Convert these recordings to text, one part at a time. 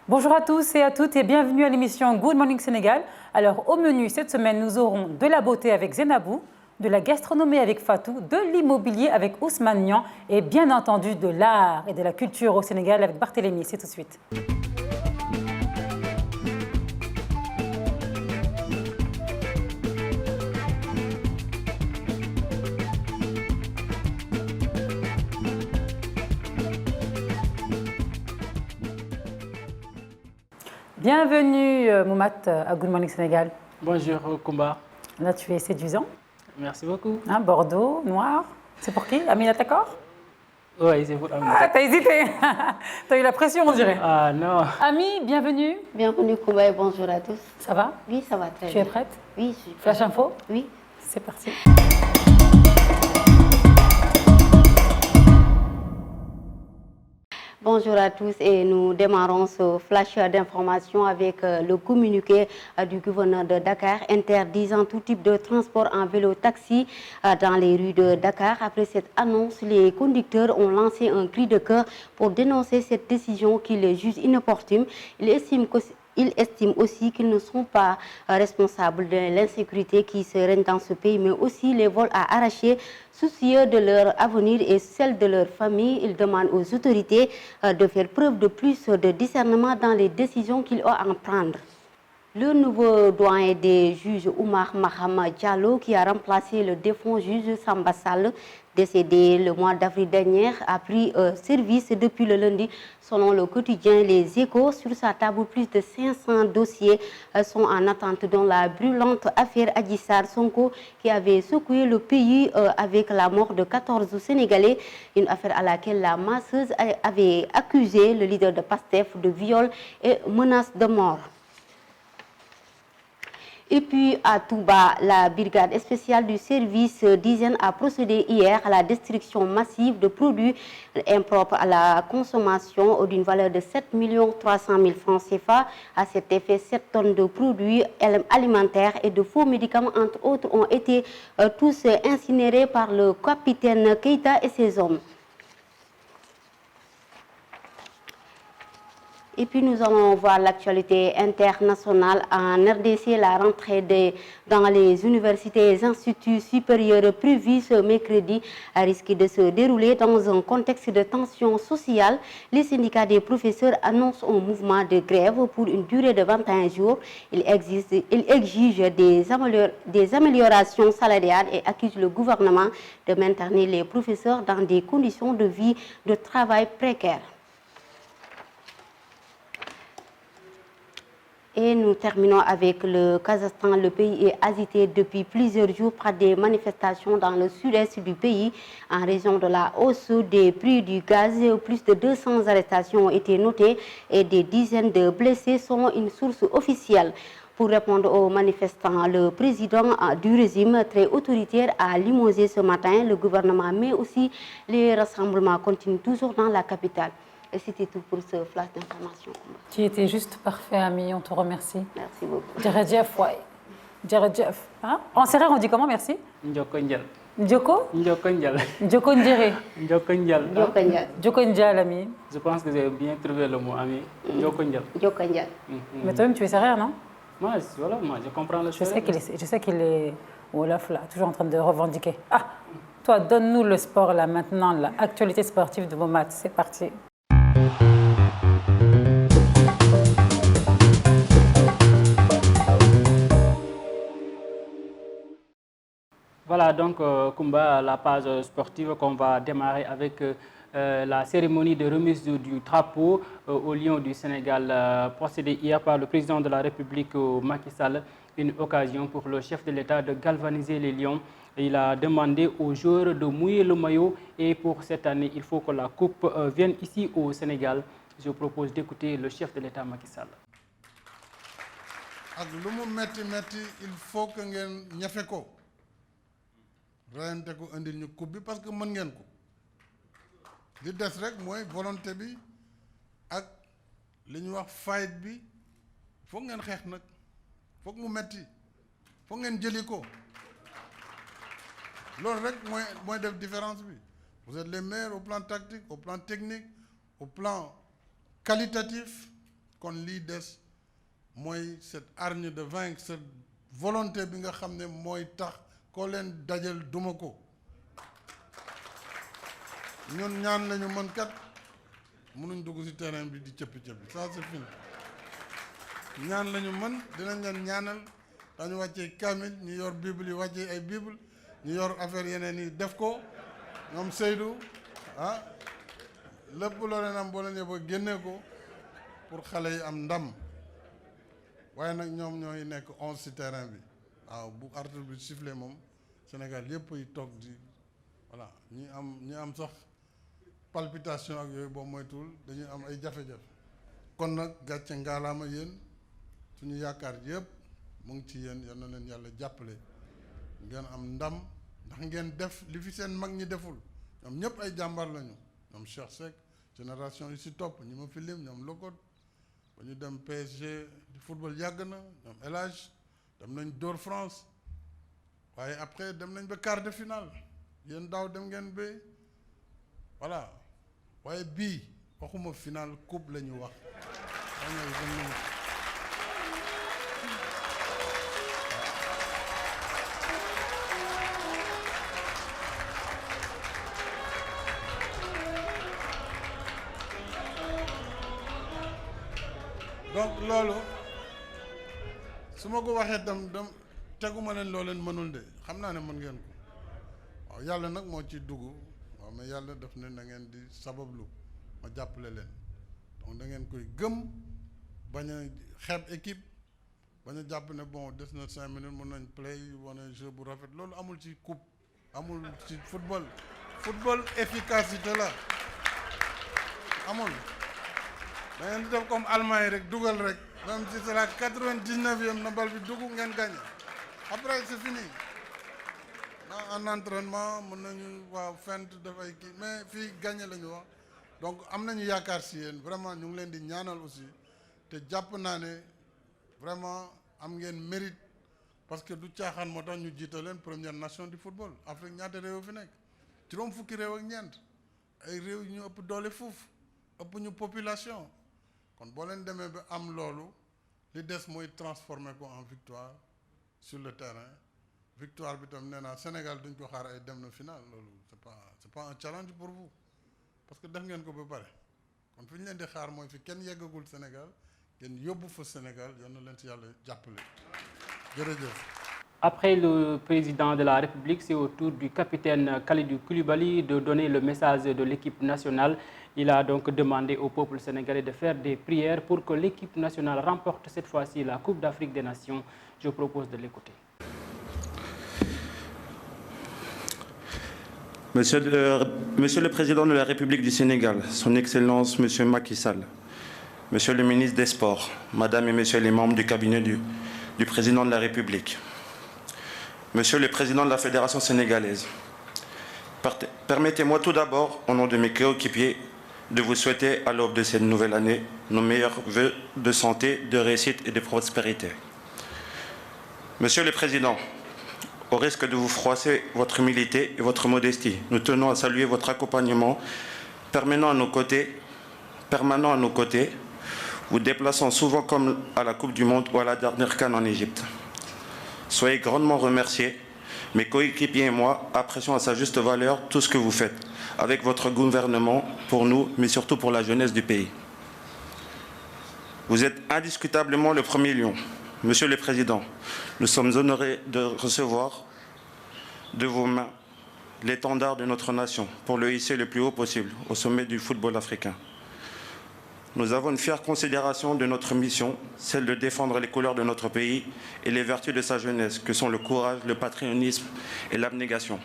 Bonjour à tous et à toutes et bienvenue à l'émission Good Morning Sénégal. Alors au menu cette semaine, nous aurons de la beauté avec Zenabou, de la gastronomie avec Fatou, de l'immobilier avec Ousmane Niang et bien entendu de l'art et de la culture au Sénégal avec Barthélémy. C'est tout de suite. Bienvenue Moumat à Good Morning Sénégal. Bonjour Koumba. Là tu es séduisant. Merci beaucoup. Hein, Bordeaux, noir. C'est pour qui? Amina Takor? Oui, c'est pour Amina. Ah, t'as hésité. T'as eu la pression, on dirait. Ah non. Ami, bienvenue. Bienvenue Koumba et bonjour à tous. Ça va? Oui, ça va très Tu bien. es prête? Oui, je suis prête. Flash info? Oui. C'est parti. Bonjour à tous et nous démarrons ce flash d'information avec le communiqué du gouverneur de Dakar interdisant tout type de transport en vélo-taxi dans les rues de Dakar. Après cette annonce, les conducteurs ont lancé un cri de cœur pour dénoncer cette décision qu'ils jugent inopportune. Ils estiment aussi qu'ils ne sont pas responsables de l'insécurité qui se règne dans ce pays, mais aussi les vols à arracher. Soucieux de leur avenir et celle de leur famille, ils demandent aux autorités de faire preuve de plus de discernement dans les décisions qu'ils ont à en prendre. Le nouveau doyen des juges Oumar Mahama Diallo, qui a remplacé le défunt juge Samba Sall, décédé le mois d'avril dernier, a pris service depuis le lundi. Selon le quotidien Les Échos, sur sa table, plus de 500 dossiers sont en attente, dont la brûlante affaire Adji Sarr Sonko, qui avait secoué le pays avec la mort de 14 Sénégalais, une affaire à laquelle la masseuse avait accusé le leader de PASTEF de viol et menace de mort. Et puis à Touba, la brigade spéciale du service d'hygiène a procédé hier à la destruction massive de produits impropres à la consommation d'une valeur de 7 300 000 francs CFA. À cet effet, 7 tonnes de produits alimentaires et de faux médicaments, entre autres, ont été tous incinérés par le capitaine Keita et ses hommes. Et puis nous allons voir l'actualité internationale en RDC. La rentrée dans les universités et instituts supérieurs prévus ce mercredi risque de se dérouler dans un contexte de tension sociale. Les syndicats des professeurs annoncent un mouvement de grève pour une durée de 21 jours. Ils exigent des améliorations salariales et accusent le gouvernement de maintenir les professeurs dans des conditions de vie de travail précaires. Et nous terminons avec le Kazakhstan. Le pays est agité depuis plusieurs jours par des manifestations dans le sud-est du pays en raison de la hausse des prix du gaz. Plus de 200 arrestations ont été notées et des dizaines de blessés sont une source officielle. Pour répondre aux manifestants, le président du régime très autoritaire a limogé ce matin le gouvernement, mais aussi les rassemblements continuent toujours dans la capitale. Et c'était tout pour ce flash d'information. Tu étais juste parfait, ami. On te remercie. Merci beaucoup. Djeredjef, ouais. Djeredjef. Hein? En sérère, on dit comment, merci? Ndjoko Ndial. Ndjoko? Ndjoko Ndial. Ndjoko Ndjere. Ndjoko Ndial. Ndjoko Ndial. Ndjoko Ndial, ami. Je pense que j'ai bien trouvé le mot, ami. Ndjoko Ndial. Ndjoko Ndial. Mais toi-même, tu es sérère, non? Moi, voilà, moi, je comprends le Je sais qu'il est Olaf, là, toujours en train de revendiquer. Ah, toi, donne-nous le sport, là, maintenant, l'actualité sportive de Moumat. C'est parti. Voilà donc Koumba, la page sportive qu'on va démarrer avec la cérémonie de remise du drapeau au Lion du Sénégal procédée hier par le président de la République Macky Sall, une occasion pour le chef de l'État de galvaniser les Lions. Il a demandé aux joueurs de mouiller le maillot et pour cette année, il faut que la coupe vienne ici au Sénégal. Je propose d'écouter le chef de l'État Macky Sall. Ak lu mu metti metti il faut que ngeen ñafe ko reyante ko andil ñu coupe bi parce que mën ngeen ko li des rek mooy volonté bi ak li ñu wax fight bi foog ngeen xeex nag foog mu metti foog ngeen jëli ko loolu rek mooy def différence bi. Vous êtes les meilleurs au plan tactique, au plan technique, au plan qualitatif. kon lii des mooy cette hargne de vaincre, cette volonté bi nga xam ne mooy tax koo leen dajal duma ko ñun ñaan lañu mën kat mënuñ dugg ci terrain bi di cëppi-cëppi ça c'est fini ñaan lañu mën dinañ leen ñaanal dañu wàccee kamil ñu yor bible yi wàccee ay bible ñu yor affaire yeneen yi def ko ñoom Seydou ah lépp loo leen am boo leen yóbboo génnee ko pour xale yi am ndam waaye nag ñoom ñooy nekk 11 ci terrain bi waaw bu arbitre bi sifflé moom Sénégal yëpp yi toog di voilà ñi am sax palpitation ak yooyu boobu moytuwul dañuy am ay jafe-jafe kon nag gàcce ngaalaama yéen suñu yaakaar yëpp mu ngi ci yéen yal na leen yàlla jàppale ngeen am ndam ndax ngeen def li fi seen mag ñi deful ñoom ñëpp ay jàmbaar lañu ñoom Cheikh Seck génération yi si topp ñi ma fi lim ñoom Lokot ba ñu dem PSG di football yàgg na ñoom El Hadj dem nañ dóor France waaye après dem nañ ba quart de finale yéen daaw dem ngeen ba voilà waaye bii waxuma finale coupe la ñu wax donc loolu su ma ko waxee dem teguma leen loo leen mënul de xam naa ne mën ngeen ko waaw yàlla nag moo ci dugg waaw mais yàlla daf ne na ngeen di sabablu ma jàppale leen donc da ngeen koy gëm bañ a xeeb équipe bañ a jàpp ne bon des na 5 minutes mën nañ play wane jeu bu rafet loolu amul ci coupe amul ci football efficacité la amul da ngeen di def comme Allemagne rek dugal rek même si c'est la 99e na bal bi dugg ngeen gagné après c'est fini en entraînement mën nañu waaw fent def ay kii mais fii gagné la ñu wax donc am nañu yaakaar si yéen vraiment ñu ngi leen di ñaanal aussi te jàpp naa ne vraiment am ngeen mérite parce que du caaxaan moo tax ñu jiite leen première nation du football Afrique ñaata réew fi nekk juróom fukki réew ak ñeent ay réew yu ñu ëpp doole fuuf ëpp ñu population kon boo leen demee ba am loolu li des mooy transformer ko en victoire sur le terrain victoire bi tam nee naa Sénégal duñ ko xaar ay dem na final loolu c'est pas un challenge pour vous parce que def ngeen ko ba pare kon fi ñu leen di xaar mooy fi kenn yeggagul Sénégal kenn yóbbu fa Sénégal yal na leen si yàlla jàppale jërëjëf. Après le président de la République, c'est au tour du capitaine Kalidou Koulibaly de donner le message de l'équipe nationale. Il a donc demandé au peuple sénégalais de faire des prières pour que l'équipe nationale remporte cette fois-ci la Coupe d'Afrique des Nations. Je propose de l'écouter. Monsieur le Président de la République du Sénégal, Son Excellence Monsieur Macky Sall, Monsieur le ministre des Sports, Madame et Messieurs les membres du cabinet du Président de la République, Monsieur le Président de la Fédération sénégalaise, permettez-moi tout d'abord, au nom de mes coéquipiers, de vous souhaiter à l'aube de cette nouvelle année nos meilleurs vœux de santé, de réussite et de prospérité. Monsieur le Président, au risque de vous froisser votre humilité et votre modestie, nous tenons à saluer votre accompagnement permanent à nos côtés, vous déplaçant souvent comme à la Coupe du Monde ou à la dernière CAN en Égypte. Soyez grandement remerciés. Mes coéquipiers et moi apprécions à sa juste valeur tout ce que vous faites avec votre gouvernement pour nous, mais surtout pour la jeunesse du pays. Vous êtes indiscutablement le premier lion. Monsieur le Président, nous sommes honorés de recevoir de vos mains l'étendard de notre nation pour le hisser le plus haut possible au sommet du football africain. Nous avons une fière considération de notre mission, celle de défendre les couleurs de notre pays et les vertus de sa jeunesse, que sont le courage, le patriotisme et l'abnégation.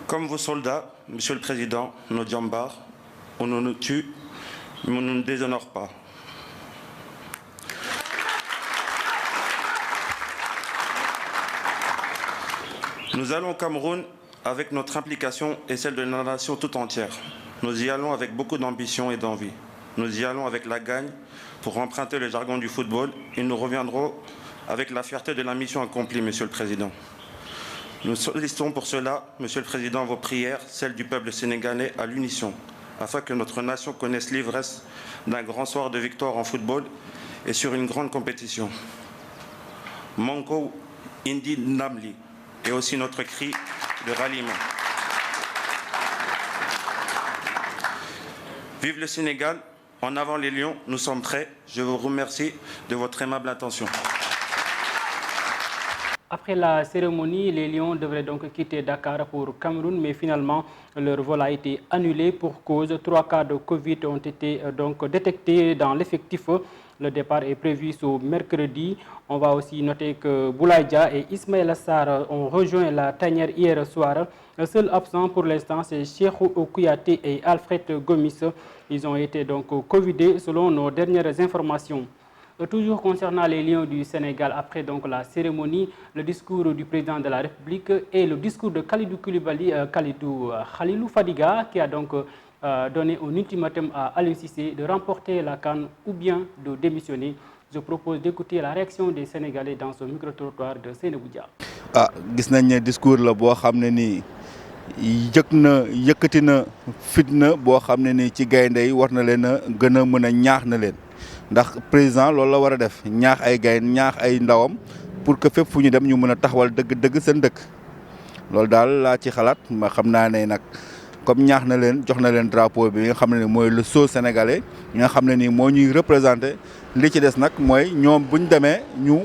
Comme vos soldats, Monsieur le Président, nos djambars, on nous tue, mais on ne nous déshonore pas. Nous allons au Cameroun avec notre implication et celle de la nation tout entière. Nous y allons avec beaucoup d'ambition et d'envie. Nous y allons avec la gagne pour emprunter le jargon du football et nous reviendrons avec la fierté de la mission accomplie, Monsieur le Président. Nous sollicitons pour cela, Monsieur le Président, vos prières, celles du peuple sénégalais à l'unisson, afin que notre nation connaisse l'ivresse d'un grand soir de victoire en football et sur une grande compétition. Manko Indi Namli est aussi notre cri de ralliement. Vive le Sénégal, en avant les Lions, nous sommes prêts. Je vous remercie de votre aimable attention. Après la cérémonie, les Lions devraient donc quitter Dakar pour Cameroun, mais finalement, leur vol a été annulé pour cause. 3 cas de Covid ont été donc détectés dans l'effectif. Le départ est prévu ce mercredi. On va aussi noter que Boulaye Dia et Ismaël Sarr ont rejoint la tanière hier soir. Le seul absent pour l'instant, c'est Cheikhou Kouyaté et Alfred Gomis. Ils ont été donc covidés selon nos dernières informations. Toujours concernant les Lions du Sénégal, après donc la cérémonie, le discours du président de la République et le discours de Khalidou Khalilou Fadiga, qui a donc donné un ultimatum à Aliou Cissé de remporter la CAN ou bien de démissionner. Je propose d'écouter la réaction des Sénégalais dans ce micro-trottoir de Seynabou Dia. Gis nañ ne discours la boo xam ne nii yëkkati na fitna boo xam ne nii ci gaynde yi war na leen a gën a mën a ñaax na leen. Ndax président loolu la war a def ñaax ay gaynde ñaax ay ndawam pour que fépp fu ñu dem ñu mën a taxawal dëgg seen dëkk loolu daal laa ci xalaat ma xam naa ne nag comme ñaax na leen jox na leen drapeau bi nga xam ne mooy le sceau sénégalais nga xam ne nii moo ñuy représenté li ci des nag mooy ñoom buñ demee ñu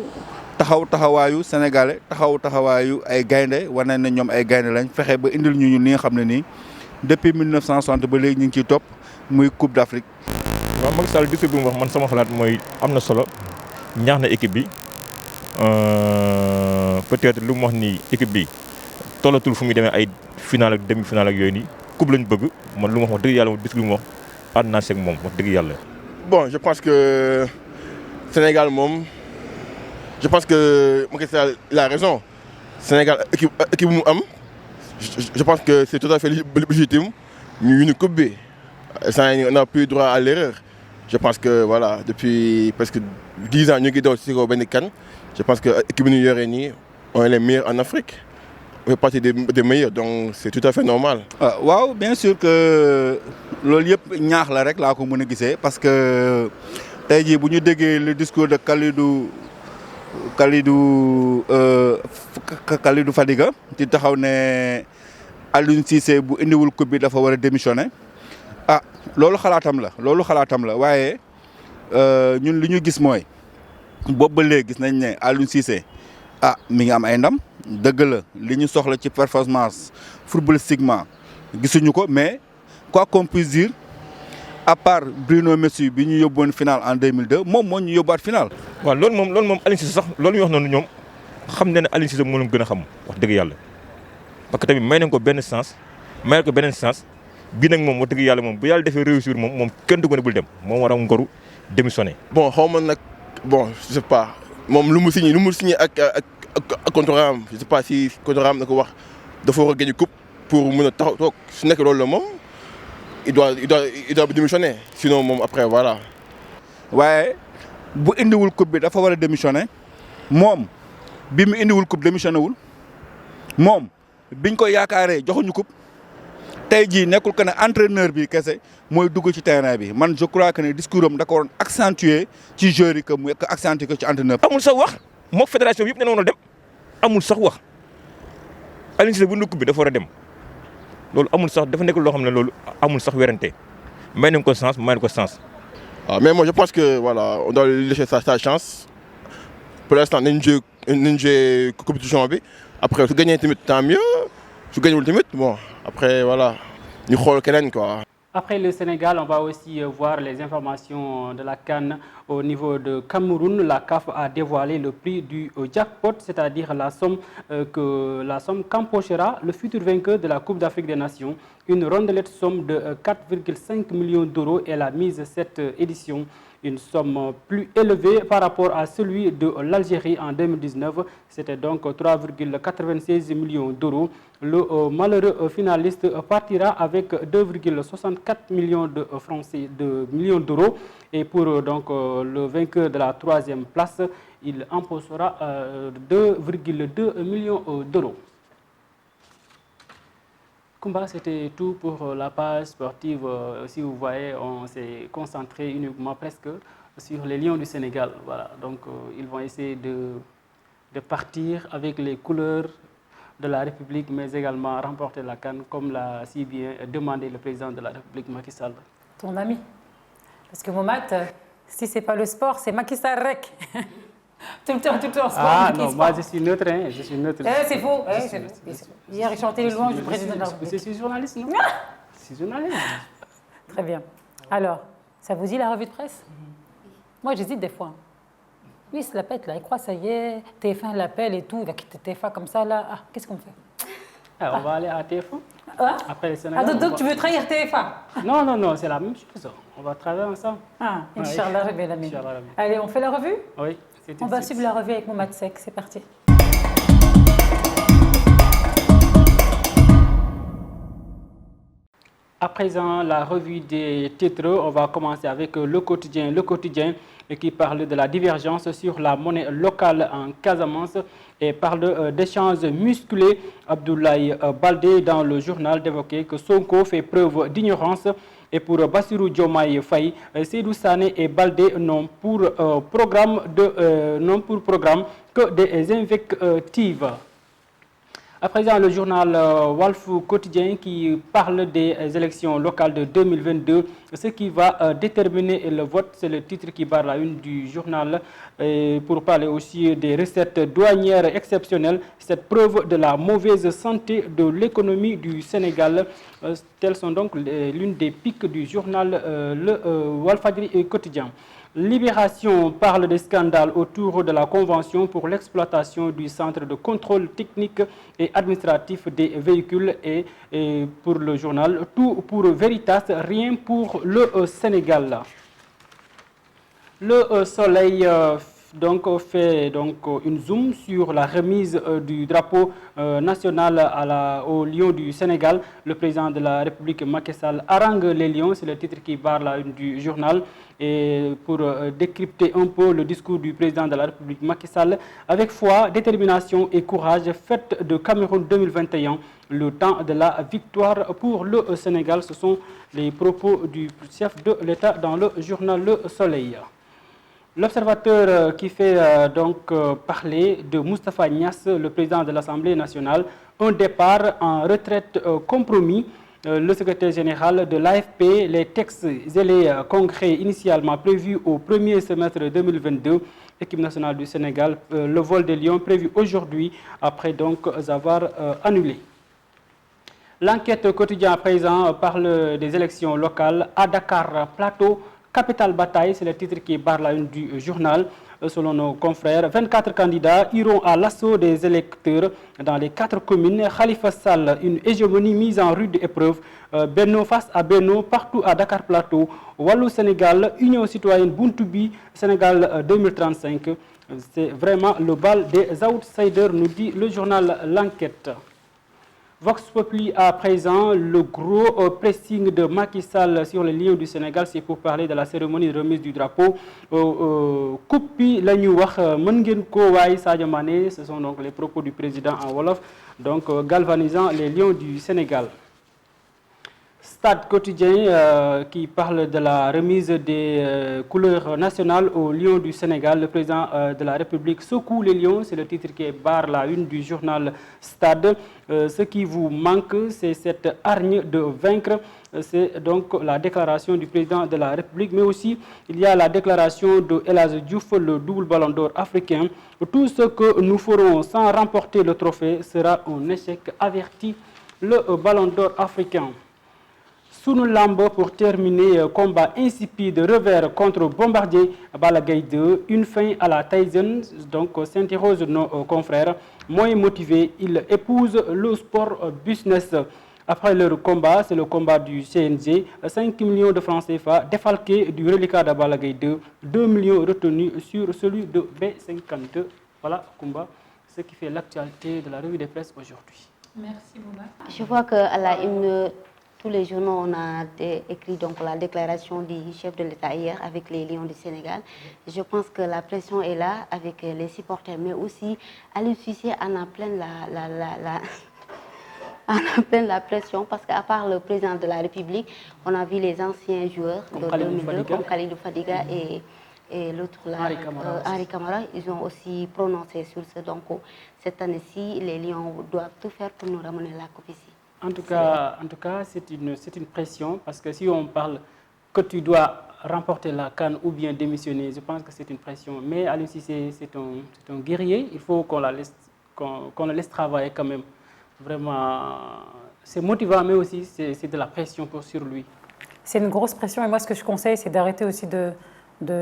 taxawaayu sénégalais taxawaayu ay gaynde war nañ ne ñoom ay gaynde lañ fexe ba indil ñu li nga xam ne nii depuis 1960 ba léegi ñu ngi ciy topp muy Coupe d'Afrique. waaw Macky Sall discours bi mu wax man sama xalaat mooy am na solo ñaax na équipe bi peut-être lu mu wax ni équipe bi tollatul fu muy demee ay final ak demi-finale ak yooyu nii coupe lañ bëgg man lu mu wax dëgg yàlla moom discours bi mu wax ànd naa seeg moom wax dëgg yàlla. Bon, je pense que Sénégal je pense que Macky Sall il a raison. Sénégal équipe mu am je pense que c'est tout à fait légitime ñu une coupe bi. Ça, on n'a plus droit à l'erreur. Je pense que voilà, depuis presque 10 ans, nous sommes CAN. Je pense que l'équipe de on est les meilleurs en Afrique. On fait partie des meilleurs, donc c'est tout à fait normal. Waaw, bien sûr que loolu yëpp ñaax la rek laa ko mën a gisee parce que tey jii bu ñu déggee le discours de Khalidou Fadiga ci taxaw ne Aliou Cissé bu indiwul coupe bi dafa war a démissionner. Loolu xalaatam la waaye ñun li ñu gis mooy boobu ba léegi gis nañ ne Aliou Cissé mi ngi am ay ndam dëgg la li ñu soxla ci performance footballistiquement gisuñu ko mais quoi qu'on puisse dire à part Bruno Metsu bi ñu yóbboon final en 2002 moom moo ñu yóbbuwaat final. waaw loolu moom Aliou Cissé sax loolu ñu wax noonu ñoom xam na ne Aliou Cissé moo leen gën a xam wax dëgg yàlla parce que tamit may nañ ko benn sens may ko beneen sens. Bii nag moom wax dëgg yàlla moom bu yàlla defee réussir moom kenn du ko ne bul dem moom war a ngoru démissionner. Bon xaw ma nag bon je sais pas moom lu mu signé ak contrat am je sais pas si contrat am na ko wax dafa war a gagner coupe pour mën a taxaw toog su nekk loolu la moom il doit démissionner sinon moom après voilà. waaye bu indiwul coupe bi dafa war a démissionner moom bi mu indiwul coupe démissionné wul moom biñ ko yaakaaree joxuñu coupe. tey jii nekkul que ne entraîneur bi kese mooy dugg ci terrain bi man je crois que ne discours am da ko waroon accentuer ci joueur yi que mu accentuer ko ci entraîneur. amul sax wax moom fédération bi yëpp nee na dem amul sax wax Aliou Cissé bu ndukk bi dafa war a dem loolu amul sax dafa nekk loo xam ne loolu amul sax werante may nañ ko sens may nañ ko sens. Mais moi je pense que voilà on doit lui laisser sa chance pour l'instant nañ jouer compétition bi après su gagné tamit tant mieux su gagné wul tamit bon. Après, voilà, nous regardons quoi. Après le Sénégal, on va aussi voir les informations de la CAN au niveau de Cameroun. La CAF a dévoilé le prix du jackpot, c'est-à-dire la somme qu'empochera le futur vainqueur de la Coupe d'Afrique des Nations. Une rondelette somme de 4,5 millions d'euros est la mise cette édition. Une somme plus élevée par rapport à celui de l'Algérie en 2019. C'était donc 3,96 millions d'euros. Le malheureux finaliste partira avec 2,64 millions de francs d'euros. Et pour donc le vainqueur de la troisième place, il empochera 2,2 millions d'euros. Koumba, c'était tout pour la page sportive. Si vous voyez, on s'est concentré uniquement presque sur les Lions du Sénégal. Voilà. Donc, ils vont essayer de partir avec les couleurs de la République, mais également remporter la CAN, comme l'a si bien demandé le président de la République, Macky Sall. Ton ami. Parce que Momat, si ce n'est pas le sport, c'est Macky Sall rec. Tout le temps sport. Ah non, moi je suis neutre. Hein, je suis neutre. C'est faux. Hier, il chantait les louanges du président de la République. Je suis journaliste, non? Je suis journaliste. Très bien. Alors, ça vous dit la revue de presse? Moi, j'hésite des fois. Oui, il se la pète, là. Il croit, ça y est, TF1 l'appelle et tout. Il va quitter TF1 comme ça, là. Ah, qu'est-ce qu'on fait? On va aller à TF1. Après le Sénégal. Ah, donc tu veux trahir TF1? Non, c'est la même chose. On va travailler ensemble. Ah, Inch'Allah, allez, on fait la revue? Oui. On va suivre la revue avec Momat Sek. C'est parti. À présent, la revue des titres, on va commencer avec le quotidien. Le quotidien qui parle de la divergence sur la monnaie locale en Casamance et parle d'échanges musclés. Abdoulaye Baldé dans le journal d'évoquer que Sonko fait preuve d'ignorance. Et pour Bassirou Diomaye Faye, Seydou Sané et Baldé n'ont pour programme que des invectives. À présent, le journal Walf Quotidien qui parle des élections locales de 2022. Ce qui va déterminer le vote, c'est le titre qui barre la une du journal. Et pour parler aussi des recettes douanières exceptionnelles, cette preuve de la mauvaise santé de l'économie du Sénégal. Telles sont donc l'une des piques du journal le Walfadjri Quotidien. Libération parle des scandales autour de la Convention pour l'exploitation du centre de contrôle technique et administratif des véhicules et pour le journal, tout pour Veritas, rien pour le Sénégal. Le Soleil fait une zoom sur la remise du drapeau national au Lion du Sénégal. Le président de la République, Macky Sall, harangue les Lions, c'est le titre qui barre la une du journal. Et pour décrypter un peu le discours du président de la République, Macky Sall, avec foi, détermination et courage, fête de Cameroun 2021, le temps de la victoire pour le Sénégal. Ce sont les propos du chef de l'État dans le journal Le Soleil. L'observateur qui fait parler de Moustapha Niasse, le président de l'Assemblée nationale, un départ en retraite compromis. Le secrétaire général de l'AFP, les textes et les congrès initialement prévus au premier semestre 2022, équipe nationale du Sénégal, le vol des Lions prévu aujourd'hui après donc avoir annulé. L'enquête quotidienne à présent parle des élections locales à Dakar Plateau. Capitale bataille, c'est le titre qui barre la une du journal. Selon nos confrères, 24 candidats iront à l'assaut des électeurs dans les 4 communes. Khalifa Sall, une hégémonie mise en rude épreuve. Benno face à Benno, partout à Dakar Plateau. Wallou Sénégal, Union citoyenne Buntubi, Sénégal 2035. C'est vraiment le bal des outsiders, nous dit le journal L'Enquête. Vox Populi à présent, le gros pressing de Macky Sall sur les Lions du Sénégal, c'est pour parler de la cérémonie de remise du drapeau. Coupi la ñu wax mën ngeen ko waay Sadio Mané, ce sont donc les propos du président en wolof, donc galvanisant les Lions du Sénégal. Stade quotidien qui parle de la remise des couleurs nationales aux Lions du Sénégal. Le président de la République secoue les Lions, c'est le titre qui barre la une du journal Stade. Ce qui vous manque, c'est cette hargne de vaincre. C'est donc la déclaration du président de la République, mais aussi il y a la déclaration de El Hadji Diouf, le double ballon d'or africain. Tout ce que nous ferons sans remporter le trophée sera un échec, averti le ballon d'or africain. Sunu Lambo pour terminer, combat insipide, revers contre Bombardier, Balla Gaye 2, une fin à la Tyson, donc s'interroge nos confrères, moins motivés, ils épousent le sport business. Après leur combat, c'est le combat du CNG, 5 millions de francs CFA défalqués du reliquat de Balla Gaye 2, 2 millions retenus sur celui de B52. Voilà, combat, ce qui fait l'actualité de la revue de presse aujourd'hui. Merci, Mouma. Je vois qu'à la une, tous les journaux, on a écrit donc la déclaration du chef de l'État hier avec les Lions du Sénégal. Je pense que la pression est là avec les supporters, mais aussi Aliou Cissé en a plein en pleine la pression parce qu'à part le président de la République, on a vu les anciens joueurs de 2002 comme Khalidou Fadiga et l'autre là, Henri Camara, ils ont aussi prononcé sur ce. Donc cette année-ci, les Lions doivent tout faire pour nous ramener la coupe ici. En tout cas, c'est une pression parce que si on parle que tu dois remporter la CAN ou bien démissionner, je pense que c'est une pression. Mais Aliou Cissé, c'est un guerrier, il faut qu'on le laisse travailler quand même. Vraiment, c'est motivant, mais aussi c'est de la pression sur lui. C'est une grosse pression et moi ce que je conseille, c'est d'arrêter aussi de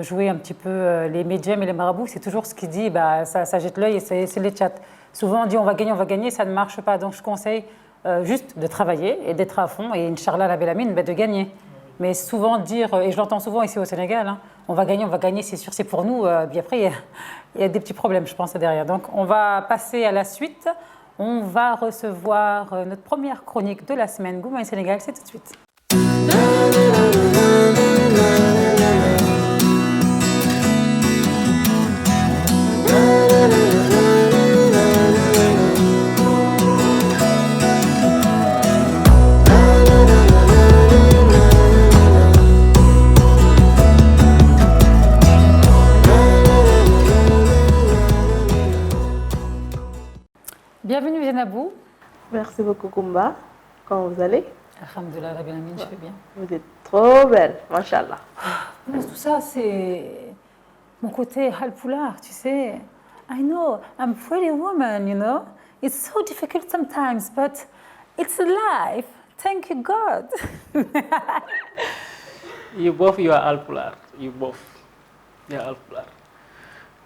jouer un petit peu les médiums et les marabouts. C'est toujours ce qu'il dit, ça jette l'œil et c'est les chats. Souvent on dit on va gagner, ça ne marche pas. Donc je conseille juste de travailler et d'être à fond et Inch'Allah la Bellamine de gagner. Mais souvent dire, et je l'entends souvent ici au Sénégal, hein, on va gagner, c'est sûr, c'est pour nous. Puis après, il y a des petits problèmes, je pense, derrière. Donc on va passer à la suite. On va recevoir notre première chronique de la semaine. Good Morning Sénégal, c'est tout de suite. Bienvenue Zenabou. Merci beaucoup Koumba. Comment vous allez? Alhamdoulilah, la bien, je vais bien. Vous êtes trop belle, Machallah. Tout ça, c'est mon côté halpoulard, tu sais. I know, I'm a pretty woman, you know. It's so difficult sometimes, but it's life. Thank you, God. You both, you are halpoulard. You both. You are halpoulard.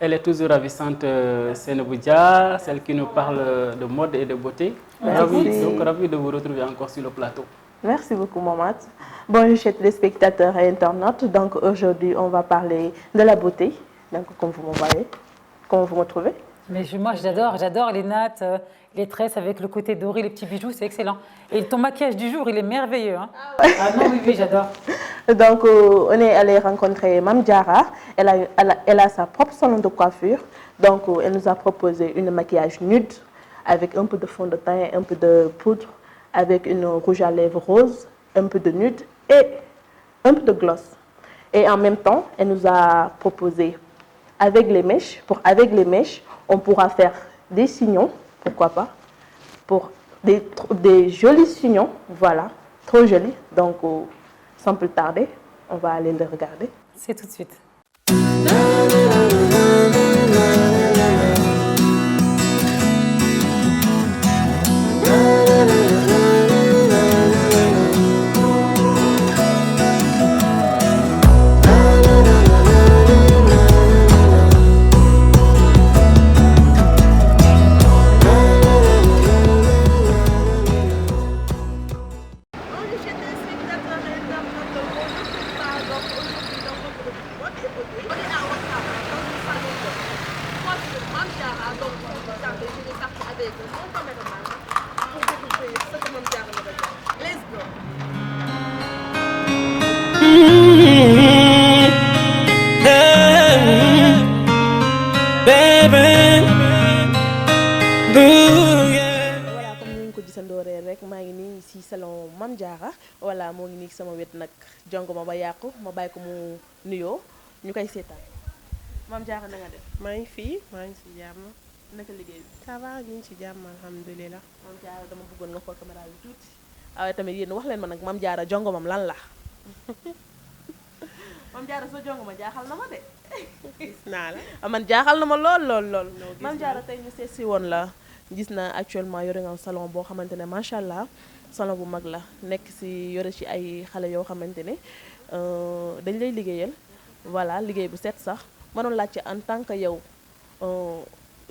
Elle est toujours ravissante, Seynabou Dia, celle qui nous parle de mode et de beauté. Ravi de vous retrouver encore sur le plateau. Merci beaucoup, Mamad. Bonjour, chers téléspectateurs et internautes. Donc, aujourd'hui, on va parler de la beauté. Donc, comme vous me voyez, comment vous me trouvez? Mais moi, j'adore les nattes, les tresses avec le côté doré, les petits bijoux, c'est excellent. Et ton maquillage du jour, il est merveilleux. Hein. Ah non, oui, j'adore. Donc, on est allé rencontrer Mame Diarra. Elle a sa propre salon de coiffure. Donc, elle nous a proposé un maquillage nude avec un peu de fond de teint, un peu de poudre, avec une rouge à lèvres rose, un peu de nude et un peu de gloss. Et en même temps, elle nous a proposé avec les mèches, on pourra faire des signons, pourquoi pas, pour des jolis signons, voilà, trop jolis. Donc, sans plus tarder, on va aller le regarder. C'est tout de suite. Salon Mame Diarra voilà moo ngi nii sama wet nag jongo ma ba yàqu ma bàyyi ko mu nuyoo ñu koy seetaan Mame Diarra na nga def. maa ngi fii maa ngi ci jàmm. naka liggéey bi. ça va ñu ngi ci jàmm alhamdulilah. Mame Diarra dama bëggoon nga xool caméra bi tuuti. waaye tamit yéen wax leen ma nag Mame Diarra jongo mam lan la. Mame Diarra sa jongo ma jaaxal na ma de. gis naa la. man jaaxal na ma lool. Mame Diarra tey ñu seet si woon la gis na actuellement yore nga salon boo xamante ne macha allah. salon bu mag la nekk ci yore ci ay xale yoo xamante ne dañ lay liggéeyal voilà liggéey bu set sax mënoon laajte en tant que yow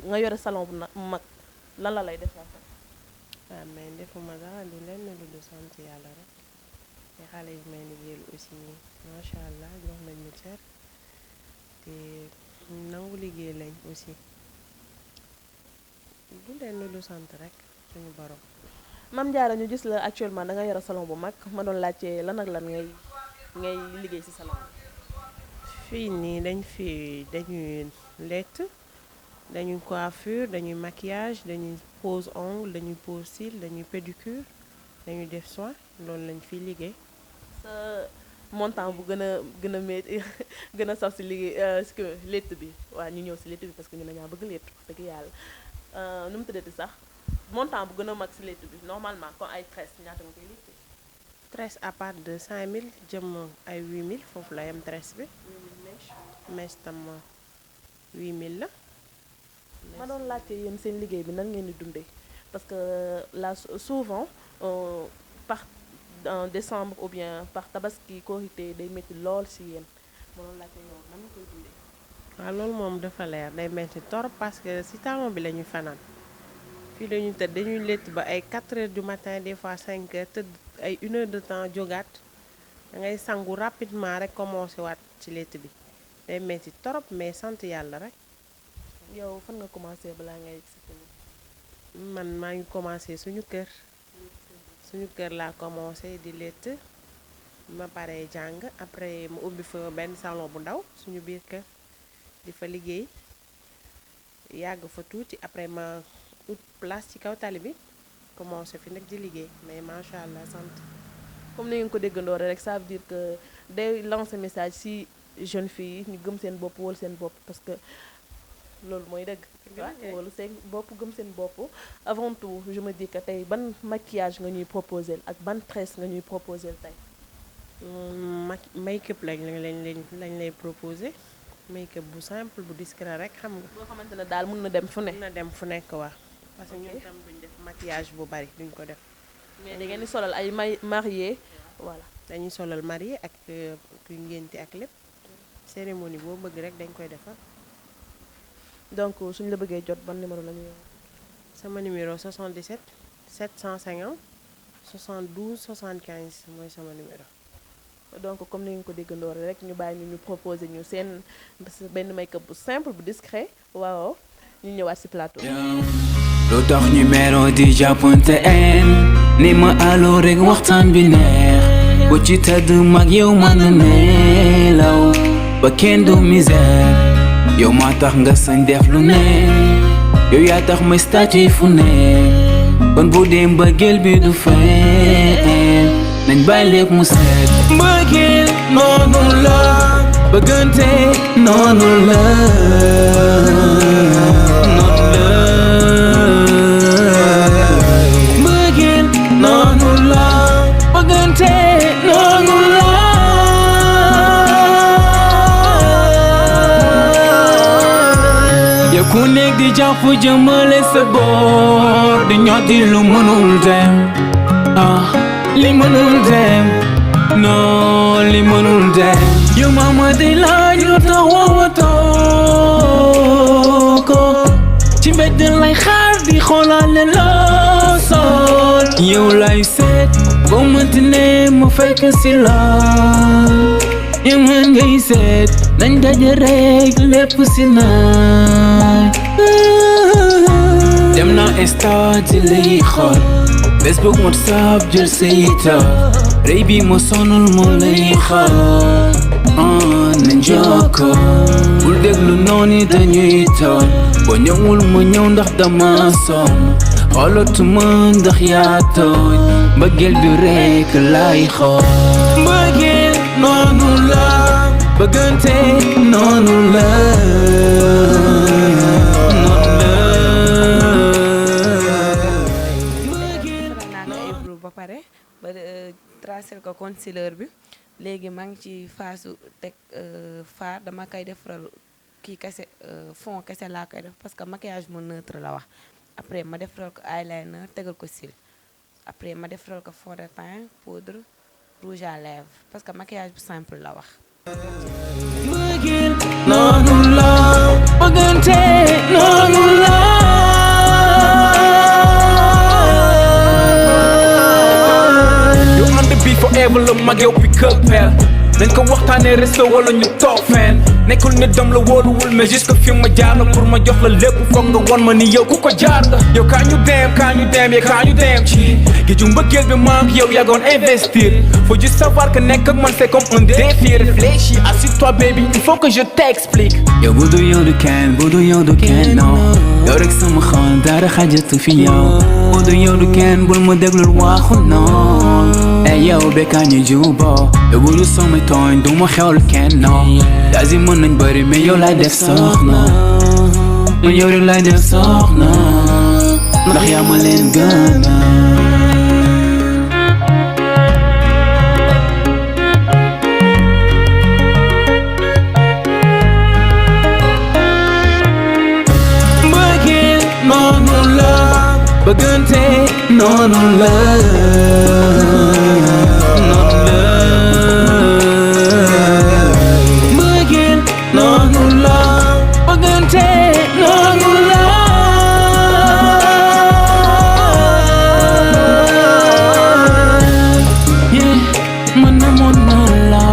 nga yore salon bu mag lan la lay def en fait. waaw mais defuma dara lu lenn lu du sant yàlla rek te xale yi may liggéeyal aussi macha allah jox nañ ñu cer te nangu liggéey lañ aussi du lenn lu sant rek suñu borom. Mame Diarra ñu gis la actuellement da nga yore salon bu mag ma doon laajte lan ak lan ngay liggéey ci salon bi. fii nii dañuy lett dañuy coiffure dañuy maquillage dañuy pose ongle dañuy pose cils dañuy pédicure dañuy def soin loolu lañ fiy liggéey. sa montant bu gën a métti gën a saf si liggéey si létt bi waaw ñu ñëw si létt bi parce que ñu ne ñaa bëgg létt dëgg yàlla nu mu tëddati sax montant bu gën a mag si létt bi normalement kon ay tresse ñaata nga koy létt. Tresse à part de 5000 jëm ay 8000 foofu la yem tresse bi. mèche tam 8000 la. ma doon laajte yéen seen liggéey bi nan ngeen di dundee parce que là souvent par en décembre ou bien par tabaski korité day métti lool si yéen ma doon laajte yow nan nga koy dundee. waaw loolu moom dafa leer day metti torop parce que si talon bi la ñuy fanaan fii dañuy tëdd dañuy létt ba ay 4 heures du matin des fois 5 heures tëdd ay 1 heure de temps jógaat da ngay sangu rapidement rek commencé waat ci létt bi day metti torop mais sant yàlla rek. yow fan nga commencé balaa ngay man maa ngi commencé suñu kër laa commencé di létt ma paree jàng après ma ubbi fa benn salon bu ndaw suñu biir kër di fa liggéey yàgg fa tuuti après ma ut place ci kaw tali bi commencé fi nag di liggéey mais macha allah sant. comme ni ngeen ko déggandoo rek ça veut dire que day lancer message si jeunes filles ñu gëm seen bopp wala seen bopp parce que. loolu mooy dëgg wala seen bopp gëm seen bopp avant tout je me dis que tey ban maquillage nga ñuy proposer ak ban tresse nga ñuy proposer tey. make-up lañ lay proposer make-up bu simple bu discret rek xam nga. boo xamante ne daal mën na dem fu ne. mën na dem fu nekk waa parce que ñun tam duñ def maquillage bu bari duñ ko def. mais da ngeen di solal ay marié voilà. dañuy solal marié ak kuy ngénte ak lépp cérémonie boo bëgg rek dañ koy defar. donc suñu la bëggee jot ban numéro la ñuy sama numéro 77 750 72 75 mooy sama numéro. donc comme ni nga ko déggandoo rek ñu bàyyi ñu proposer ñu seen benn make-up bu simple bu discret waaw ñu ñëwaat ci plateau. lu tax ñu meeroo di jàppante ni ma allo rek waxtaan bi neex bu ci tëdd mag yow mën na nelaw ba kenn du misère. yow maa tax nga sañ def lu ne yow yaa tax may statue fu ne kon bu dee mbëggeel bi du fen nañ bàyyi lépp mu set. mbëggeel noonu la bëggante noonu la mbëggeel noonu la bëggante noonu la. ku nekk di jàpp jëmale sa boor di ñoddi lu mënul dem li mënul dem non li mënul dem. yow mama day laaj lu tax woowatoo ko ci mbedd lay xaar di xoolaale loo sol. yow lay seet boo mënti ne ma fekk si la. yow man ngay seet nañ daje rek lépp si naay. dem na stade di lay xool Facebook WhatsApp jël say taw rëy bi ma sonal moo lay xool. nañ jokkoo bul déglu noonu dañuy tool boo ñëwul ma ñëw ndax dama sonn xoolatuma ndax yaa tooñ mbëggeel bi rek lay xool. mbëggeel noonu la bëggante noonu la. ba tracer ko concealer bi léegi maa ngi ci phase teg fard dama koy defaral kii kese fond kese laa koy def parce que maquillage mu neutre la wax. après ma defaral ko eyeliner tegal ko cils après ma defaral ko fond de teint poudre rouge à lèvres parce que maquillage bu simple la wax. mbëggeel noonu la bëggante noonu la. Forever la mag yow bi këppeel nañ ko waxtaanee resto wala ñu toog fenn nekkul ne dam la wóoluwul mais juste que fi ma jaar la pour ma jox la lépp foog nga won ma ni yow ku ko jaar nga yow kaa ñu dem yeah kaa ñu dem ci gi ju mbëggeel bi maak yow yàggoon investir faut juste savoir que nekk ak man c'est comme un défi réfléchis assieds-toi baby il faut que je t'explique yow bu du yow du kenn non yow rek sama xol dara xajatu fi yow bu du yow du kenn bul ma déglul waxu noon ey yow bekkaa ñu juboo yow bu du samay tooñ du ma xewal kenn non daasi mën nañ bëri mais yow lay def soxna man yow rek lay def soxna ndax yaa ma leen gën mbëggeel noonu la bëggante noonu la mbëggeel noonu la bëggante noonu la man namoon naa la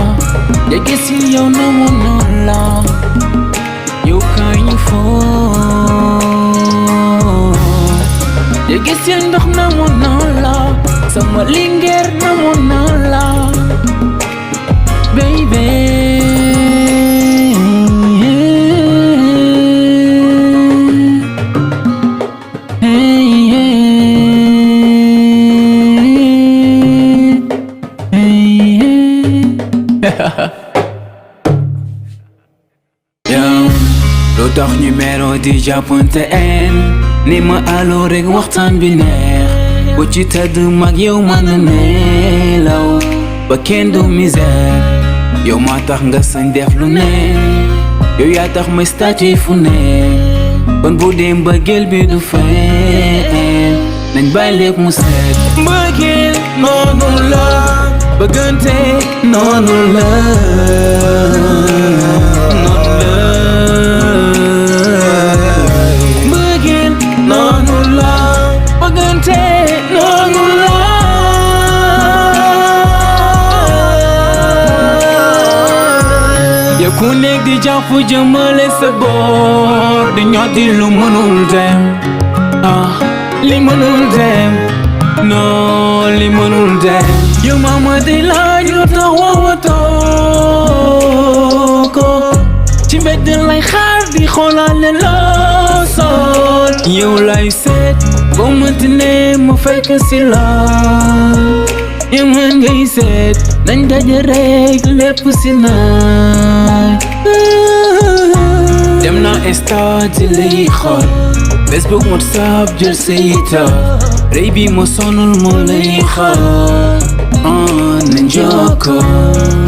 ya gis yow namoon naa la yow kaay ñu foo ya gis ndox namoon naa la sama lingeer namoon naa la baby lu tax numéro di jàppante ni ma allo rek waxtaan bi neex bu ci tëdd mag yow mën a nelaw ba kenn du misère yow maa tax nga sañ def lu ne yow yaa tax may statut fu ne kon bu dee mbëggeel bi du fen nañ bàyyi lépp mu set mbëggeel noonu la bëggante noonu la mbëggeel noonu la bëggante noonu la yow ku nekk di jàpp jëmale sa boor di ñoddi lu mënul dem li mënul dem non li mënul dem yow mama di laaj lu tax waxatoo ko ci mbedd lay xaar di xoolaale loo sol yow lay seet boo mënti ne ma fekk si la yow mën ngay seet nañ daje rek lépp si naay dem naa stade di lay xool Facebook WhatsApp jël say taw rëy bi ma sonal moo lay xaar nañ jokkoo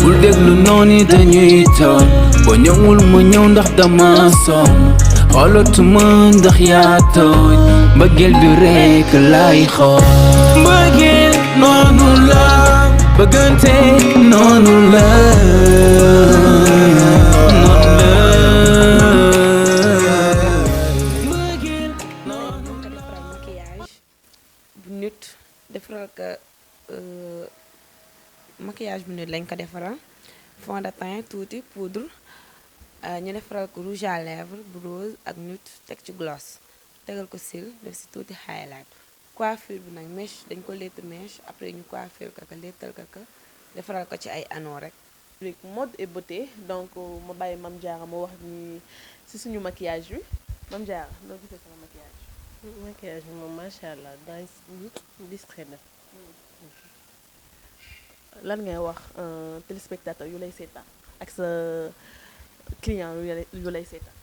bul déglu noonu dañuy toog boo ñëwul ma ñëw ndax dama sonn xoolatuma ndax yaa tooñ mbëggeel bi rekk lay xool mbëggeel noonu la bëggante noonu la maquillage bu nit lañ ko defaral fond de teint tuuti poudre ñu defaral ko rouge à lèvres bu rose ak nude teg ci gloss tegal ko cils def si tuuti highlight coiffure bi nag mèche dañ ko létt mèche après ñu coiffure ko léttal ko defaral ko ci ay anneaux rek. Mode et beauté donc ma bàyyi Mame Diarra ma wax ni si suñu maquillage bi Mame Diarra noo gisee sama maquillage. maquillage bi moom macha allah dans discret na. lan ngay wax téléspectateur yu lay seetaan ak sa client yu lay seetaan.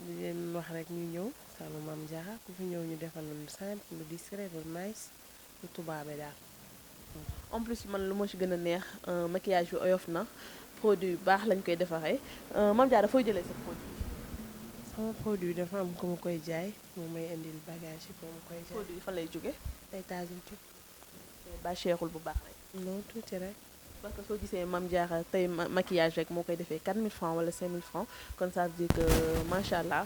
di leen wax rek ñu ñëw salon Mame Diarra ku fi ñëw ñu defal lu simple lu discret lu nice lu tubaabe daal. en plus man lu ma ci gën a neex maquillage bi oyof na produit yu baax lañ koy defaree Mame Diarra dafay jëlee sa produit. sama produit dafa am ku ma koy jaay moom may indil bagage yi ku ma koy jaay. produit fan lay jóge États-Unis. ba cherul bu baax rek. non tuuti rek. parce que soo gisee Mame Diarra tey maquillage rek moo koy defee 4000 francs wala 5000 francs kon ça veut dire que macha allah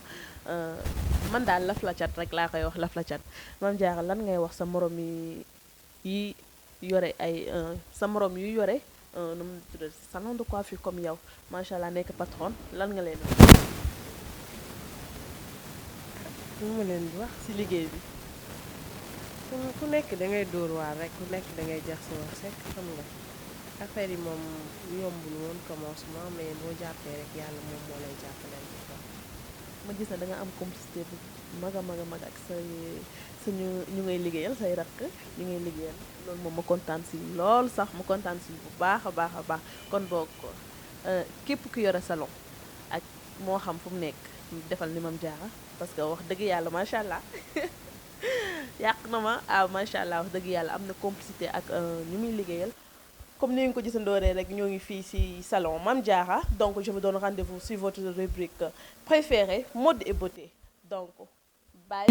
man daal laf la cat rek laa koy wax laf la cat Mame Diarra lan ngay wax sa morom yi yore ay sa morom yu yore nu mu tudd salon de coiffure comme yow macha allah nekk patron lan nga leen lu ma leen di wax ci liggéey bi. ku nekk da ngay dóor waar rek ku nekk da ngay jax sa wërsëg xam nga affaire yi moom yombul woon commencement mais boo jàppee rek yàlla moom moo lay jàppale ma gis ne da nga am complicité bu mag a mag ak sa ñu ngay liggéeyal say rakk ñu ngay liggéeyal loolu moom ma kontaan si lool sax ma kontaan si bu baax a baax kon boog képp ku yore salon ak moo xam fu mu nekk defal ni Mame Diarra parce que wax dëgg yàlla macha allah yàq na ma macha allah wax dëgg yàlla am na complicité ak ñu muy liggéeyal comme ni nga ko gisandooree rek ñoo ngi fii ci salon Mame Diarra donc je vous donne rendez-vous sur votre rubrique préférée mode et beauté donc bye.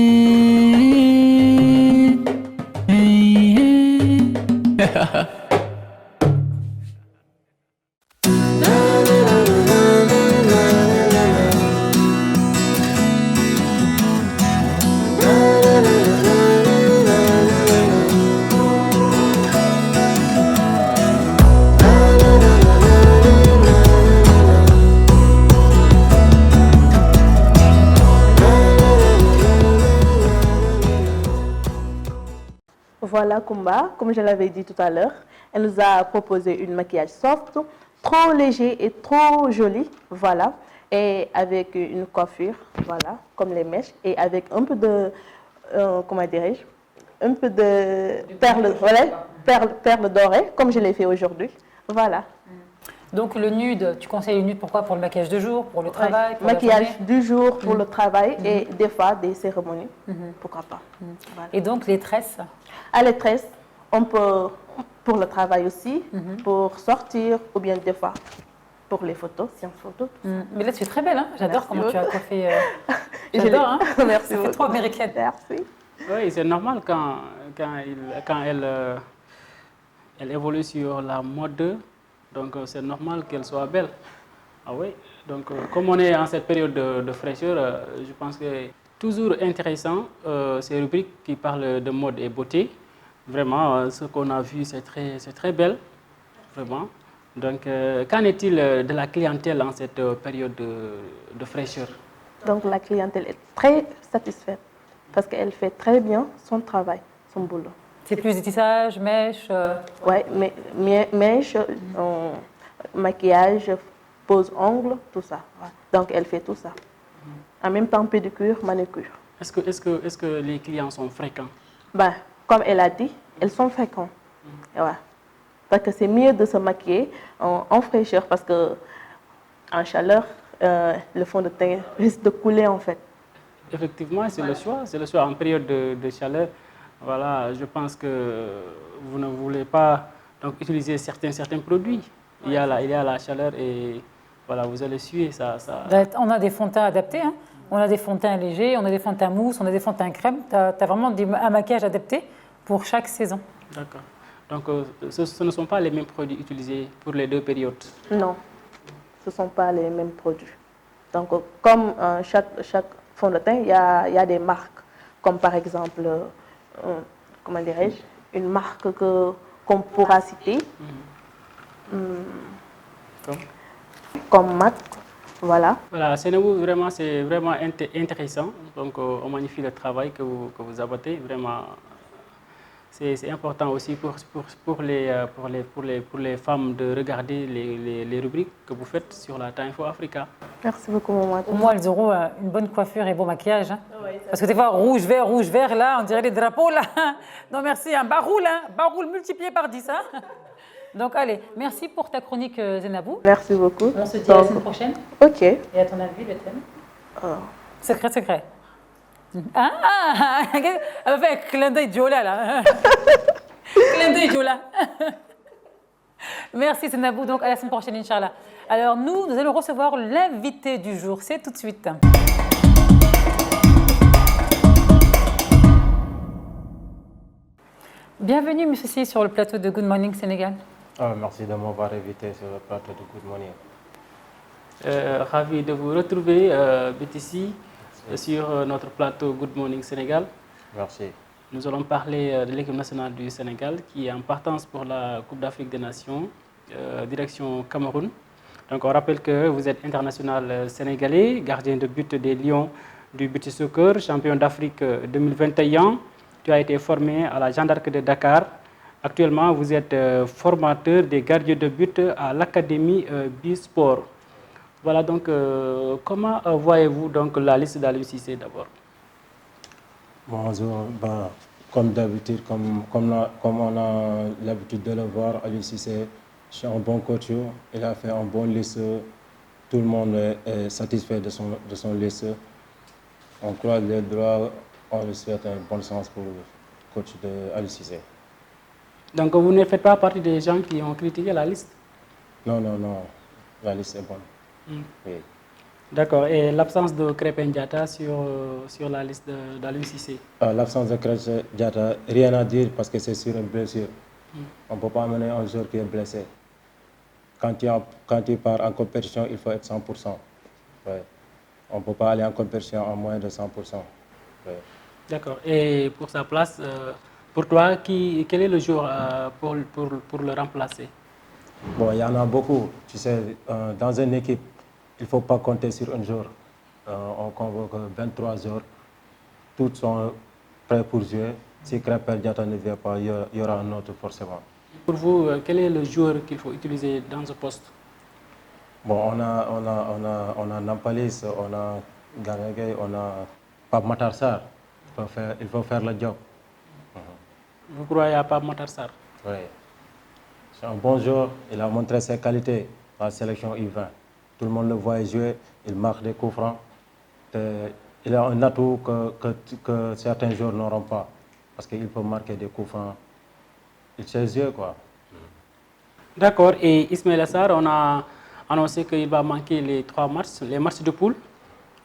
Voilà Kumba, comme je l'avais dit tout à l'heure, elle nous a proposé une maquillage soft, trop léger et trop joli, voilà, et avec une coiffure, voilà, comme les mèches, et avec un peu de, comment dirais-je, un peu de perles, voilà, perles dorées, comme je l'ai fait aujourd'hui, voilà. Donc le nude, tu conseilles le nude pourquoi? Pour le maquillage de jour, pour le travail, pour maquillage du jour, pour le travail et des fois des cérémonies, pourquoi pas. Voilà. Et donc les tresses? À les tresses, on peut pour le travail aussi, pour sortir ou bien des fois pour les photos, séance photo. Mais là tu es très belle, hein? J'adore comment tu as coiffé. J'adore, hein? Merci beaucoup. C'est trop américaine. Merci. Oui, c'est normal quand elle évolue sur la mode. Donc c'est normal qu'elle soit belle. Ah oui. Donc comme on est en cette période de fraîcheur, je pense que toujours intéressant ces rubriques qui parlent de mode et beauté. Vraiment, ce qu'on a vu, c'est très belle, vraiment. Donc qu'en est-il de la clientèle en cette période de fraîcheur? Donc la clientèle est très satisfaite parce qu'elle fait très bien son travail, son boulot. C'est plus du tissage, mèche. Oui, mèche, maquillage, pose ongles, tout ça. Ouais. Donc elle fait tout ça. En même temps pédicure, manucure. Est-ce que les clients sont fréquents? Ben, comme elle a dit, elles sont fréquentes. Ouais. Parce que c'est mieux de se maquiller en fraîcheur parce que en chaleur, le fond de teint risque de couler en fait. Effectivement, c'est le choix en période de chaleur. Voilà, je pense que vous ne voulez pas donc, utiliser certains produits. Il y a la chaleur et voilà, vous allez suer ça. On a des fonds de teint adaptés. Hein. On a des fonds de teint légers, on a des fonds de teint mousse, on a des fonds de teint crème. Tu as vraiment un maquillage adapté pour chaque saison. D'accord. Donc ce ne sont pas les mêmes produits utilisés pour les deux périodes? Non, ce ne sont pas les mêmes produits. Donc comme chaque fond de teint, il y a des marques. Comme par exemple... comment dirais-je, une marque qu'on pourra citer, comme MAC, voilà. Voilà, Seynabou, vraiment, c'est vraiment intéressant. Donc, on magnifie le travail que vous abattez. Vraiment, c'est important aussi pour les femmes de regarder les rubriques que vous faites sur la Time for Africa. Merci beaucoup, maman. Au moins, elles auront une bonne coiffure et beau maquillage. Hein. Oui, parce que des fois, rouge, vert, là, on dirait les drapeaux, là. Non, merci, un baroul multiplié par 10. Hein. Donc, allez, merci pour ta chronique, Seynabou. Merci beaucoup. On se dit à la semaine prochaine. OK. Et à ton avis, le thème? Secret. Elle va faire un clin d'œil Jola, là. Clin d'œil Jola. Merci, Seynabou. Donc, à la semaine prochaine, Inch'Allah. Alors, nous allons recevoir l'invité du jour. C'est tout de suite. Bienvenue, monsieur C, sur le plateau de Good Morning Sénégal. Merci de m'avoir invité sur le plateau de Good Morning. Ravi de vous retrouver, BTC, sur notre plateau Good Morning Sénégal. Merci. Nous allons parler de l'équipe nationale du Sénégal qui est en partance pour la Coupe d'Afrique des Nations, direction Cameroun. Donc on rappelle que vous êtes international sénégalais, gardien de but des Lions du Beach Soccer, champion d'Afrique 2021. Tu as été formé à la Jeanne d'Arc de Dakar. Actuellement, vous êtes formateur des gardiens de but à l'Académie Bisport. Voilà donc comment voyez-vous donc la liste d'Aliou Cissé d'abord? Bonjour, comme d'habitude, comme on a l'habitude de le voir, Aliou Cissé, c'est un bon coach, il a fait un bon liste, tout le monde est satisfait de son liste. On croise les doigts, on lui souhaite une bonne chance pour le coach de Aliou Cissé. Donc vous ne faites pas partie des gens qui ont critiqué la liste? Non, la liste est bonne. Oui. D'accord. Et l'absence de Krépin Diatta sur la liste d'Aliou Cissé? L'absence de Krépin Diatta, rien à dire parce que c'est sur une blessure. On ne peut pas amener un joueur qui est blessé. Quand tu pars en compétition, il faut être 100%. Ouais. On ne peut pas aller en compétition en moins de 100%. Ouais. D'accord. Et pour sa place, pour toi, quel est le joueur pour le remplacer? Bon, il y en a beaucoup. Tu sais, dans une équipe, il ne faut pas compter sur un joueur. On convoque 23 joueurs. Tous sont prêts pour jouer. Si Krépin Diatta ne vient pas, il y aura un autre forcément. Pour vous, quel est le joueur qu'il faut utiliser dans ce poste? Bon, on a Nampalis, on a Ganagay, on a Pape Matar Sarr. Il faut faire le job. Vous croyez à Pape Matar Sarr? Oui. C'est un bon joueur, il a montré ses qualités à la sélection U20. Tout le monde le voit jouer, il marque des coups francs. Il a un atout que certains joueurs n'auront pas. Parce qu'il peut marquer des coups francs. Il sait jouer, quoi. D'accord. Et Ismaïla Sarr, on a annoncé qu'il va manquer les 3 matchs, les matchs de poule.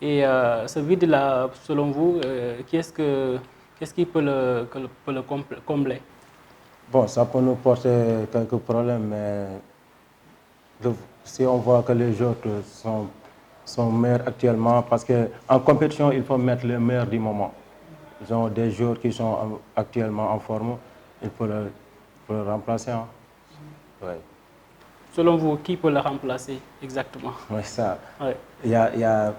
Et ce vide-là, selon vous, qu'est-ce qui peut le combler? Bon, ça peut nous porter quelques problèmes, mais si on voit que les joueurs sont meilleurs actuellement, parce qu'en compétition, il faut mettre les meilleurs du moment. Ils ont des joueurs qui sont actuellement en forme, il faut le remplacer. Hein. Ouais. Selon vous, qui peut le remplacer exactement? Oui, ça. Ouais. Il y a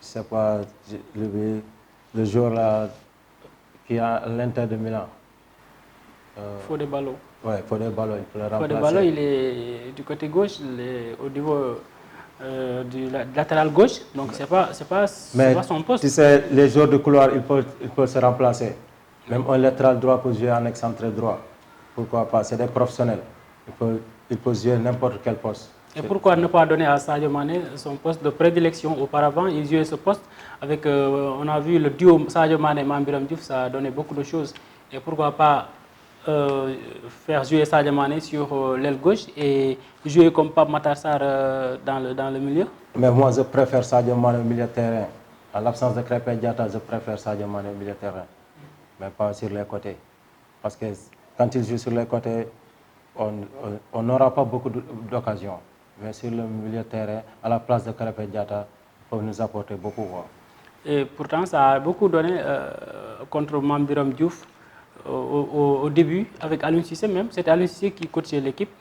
je sais pas, le joueur là qui est à l'Inter de Milan. Fodé Ballo. Oui, Fodé Ballo, il peut le remplacer. Fodé Ballo, il est du côté gauche, il est au niveau du latéral gauche, donc c'est pas son poste. Tu sais, les joueurs de couloir, ils peuvent se remplacer. Même un latéral droit peut jouer en excentré droit. Pourquoi pas? C'est des professionnels. Il peut jouer n'importe quel poste. Et pourquoi ne pas donner à Sadio Mané son poste de prédilection? Auparavant, il jouait ce poste avec, on a vu le duo Sadio Mané et Mame Biram Diouf, ça a donné beaucoup de choses. Et pourquoi pas faire jouer Sadio Mané sur l'aile gauche et jouer comme Pape Matar Sarr dans le milieu? Mais moi, je préfère Sadio Mané au milieu de terrain. En l'absence de Krépin Diatta, je préfère Sadio Mané au milieu de terrain. Mais pas sur les côtés. Parce que quand il joue sur les côtés, on n'aura pas beaucoup d'occasions. Mais sur le milieu de terrain, à la place de Krépin Diatta, il faut nous apporter beaucoup. Et pourtant, ça a beaucoup donné contre Mame Biram Diouf au début, avec Aliou Cissé même. C'était Aliou Cissé qui coachait l'équipe.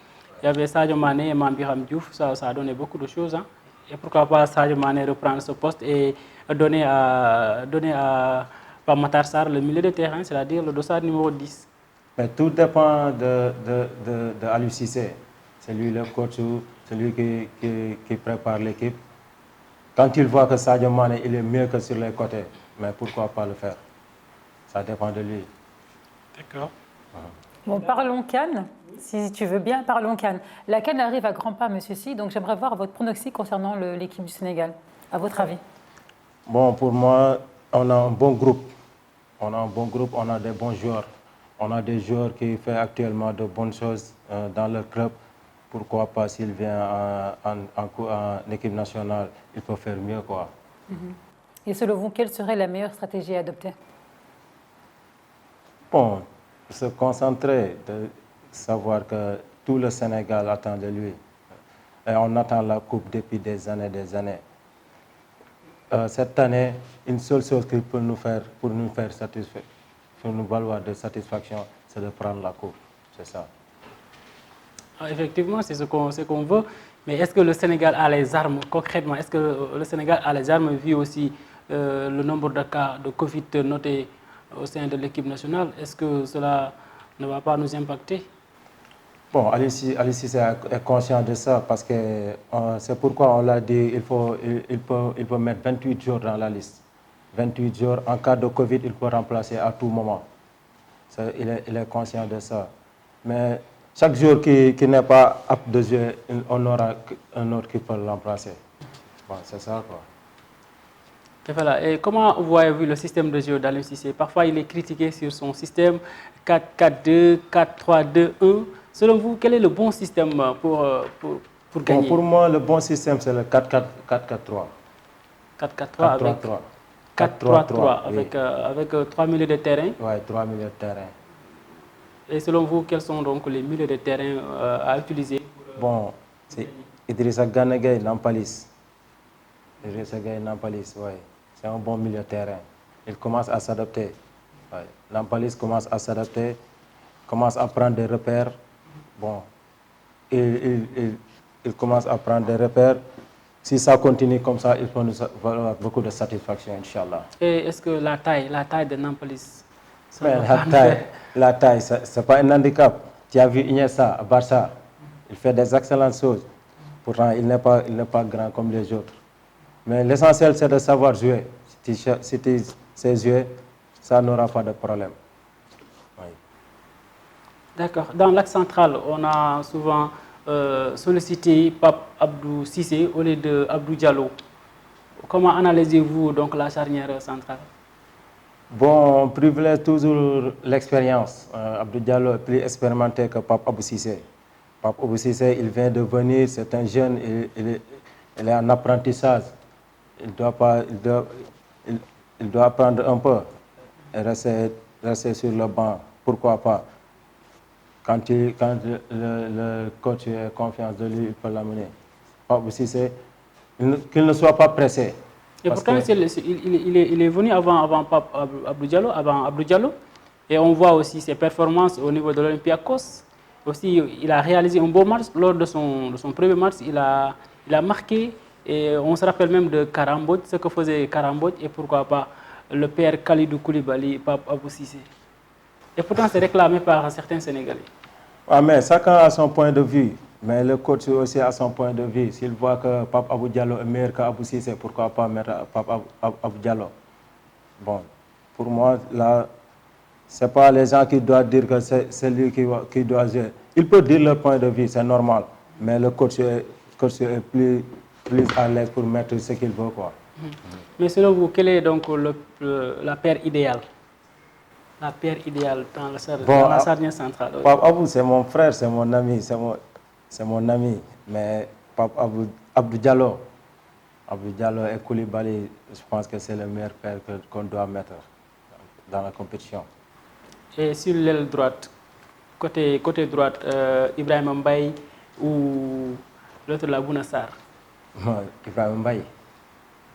Il y avait Sadio Mané et Mame Biram Diouf, ça a donné beaucoup de choses. Hein. Et pourquoi pas Sadio Mané reprendre ce poste et donner à Pape Matar Sarr le milieu de terrain, c'est-à-dire le dossard numéro 10. Mais tout dépend de Aliou Cissé. C'est lui le coach, c'est lui qui prépare l'équipe. Quand il voit que Sadio Mané il est mieux que sur les côtés, mais pourquoi pas le faire? Ça dépend de lui. D'accord. Bon, parlons CAN, si tu veux bien, parlons CAN. La CAN arrive à grands pas, monsieur Sy, donc j'aimerais voir votre pronostic concernant l'équipe du Sénégal, à votre avis. Bon, pour moi, on a un bon groupe. On a des bons joueurs. On a des joueurs qui font actuellement de bonnes choses dans leur club. Pourquoi pas s'il vient en équipe nationale, il peut faire mieux, quoi. Et selon vous, quelle serait la meilleure stratégie à adopter? Bon, se concentrer, de savoir que tout le Sénégal attend de lui. Et on attend la coupe depuis des années. cette année, une seule chose qu'il peut nous faire, pour nous faire satisfaire, pour nous valoir de satisfaction, c'est de prendre la coupe. C'est ça. Effectivement, c'est ce qu'on veut. Mais est-ce que le Sénégal a les armes, concrètement, est-ce que le Sénégal a les armes, vu aussi le nombre de cas de Covid notés au sein de l'équipe nationale? Est-ce que cela ne va pas nous impacter? Bon, Aliou Cissé est conscient de ça parce que c'est pourquoi on l'a dit, il peut mettre 28 jours dans la liste. 28 jours, en cas de Covid, il peut remplacer à tout moment. Il est conscient de ça. Mais chaque jour qui n'est pas apte de jouer, on aura un autre qui peut le remplacer. Bon, c'est ça, quoi. Et voilà. Et comment voyez-vous le système de jeu d'Aliou Cissé? Parfois, il est critiqué sur son système 4-4-2, 4-3-2-1. Selon vous, quel est le bon système pour gagner? Pour moi, le bon système, c'est le 4-4-3. 4-4-3 avec 4-3-3 avec 3 milieux de terrain. Oui, 3 milieux de terrain. Et selon vous, quels sont donc les milieux de terrain à utiliser? Bon, c'est Idrissa Gana Gueye, Nampalis. Idrissa Gueye, Nampalis, oui. C'est un bon milieu de terrain. Il commence à s'adapter. Ouais. Nampalis commence à s'adapter, commence à prendre des repères. Bon, il commence à prendre des repères. Si ça continue comme ça, il peut nous avoir beaucoup de satisfaction, Inch'Allah. Et est-ce que la taille de Nampalis? La taille, ce n'est pas un handicap. Tu as vu Iniesta à Barça, il fait des excellentes choses. Pourtant, il n'est pas grand comme les autres. Mais l'essentiel, c'est de savoir jouer. Si tu sais jouer, ça n'aura pas de problème. Oui. D'accord. Dans l'axe central, on a souvent sollicité Pape Abdou Cissé au lieu de Abdou Diallo. Comment analysez-vous donc la charnière centrale? Bon, on privilégie toujours l'expérience. Abdou Diallo est plus expérimenté que Pape Abdou Cissé. Pape Abdou Cissé, il vient de venir, c'est un jeune, il est en apprentissage. Il doit apprendre un peu et rester sur le banc. Pourquoi pas? Quand le coach a confiance de lui, il peut l'amener. Pape Abdou Cissé, qu'il ne soit pas pressé. Et pourtant, il est venu avant Abdou Diallo, et on voit aussi ses performances au niveau de l'Olympiakos. Aussi, il a réalisé un beau match lors de son premier match. Il a marqué, et on se rappelle même de Karambodj, ce que faisait Karambodj, et pourquoi pas le père Khalidou Koulibaly, Pape Abdou Cissé. Et pourtant, c'est réclamé par certains Sénégalais. Ah, mais chacun a son point de vue. Mais le coach aussi a son point de vue. S'il voit que Pape Abdou Diallo est meilleur qu'Abdou Cissé, pourquoi pas mettre Pape Abdou Diallo? Bon, pour moi, là, ce n'est pas les gens qui doivent dire que c'est lui qui doit jouer. Il peut dire leur point de vue, c'est normal. Mais le coach est plus à l'aise pour mettre ce qu'il veut, quoi. Mais selon vous, quelle est donc la paire idéale? La paire idéale dans la charnière centrale? Pape Abdou, c'est mon frère, c'est mon ami, c'est mon ami. Mais Pape Abdou Diallo et Koulibaly, je pense que c'est le meilleur paire qu'on doit mettre dans la compétition. Et sur l'aile droite, côté droite, Ibrahima Mbaye ou l'autre, la Bouna Sarr? Ibrahima Mbaye.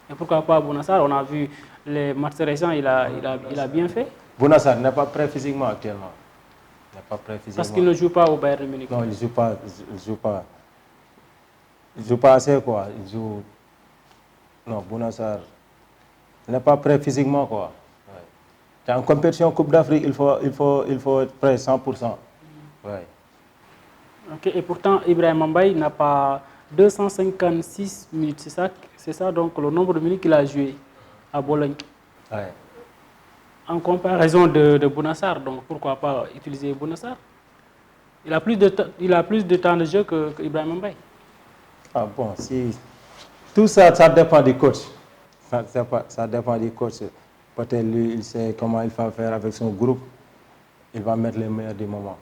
Et pourquoi pas Bouna Sarr? On a vu les matchs récents, il a bien fait. Bouna Sarr n'est pas prêt physiquement actuellement. Parce qu'il ne joue pas au Bayern Munich. Non, il ne joue pas. Il joue pas assez, quoi. Non, Bouna Sarr n'est pas prêt physiquement, quoi. Ouais. En compétition Coupe d'Afrique, il faut être prêt 100%. Ouais. Okay. Et pourtant, Ibrahima Mbaye n'a pas 256 minutes. C'est ça donc le nombre de minutes qu'il a joué à Bologne. Ouais. En comparaison de Bouna Sarr, donc pourquoi pas utiliser Bouna Sarr? Il a plus de temps de jeu que Ibrahima Mbaye. Ah bon, si tout ça, ça dépend du coach. Ça dépend du coach. Peut-être lui, il sait comment il va faire avec son groupe. Il va mettre les meilleurs du moment.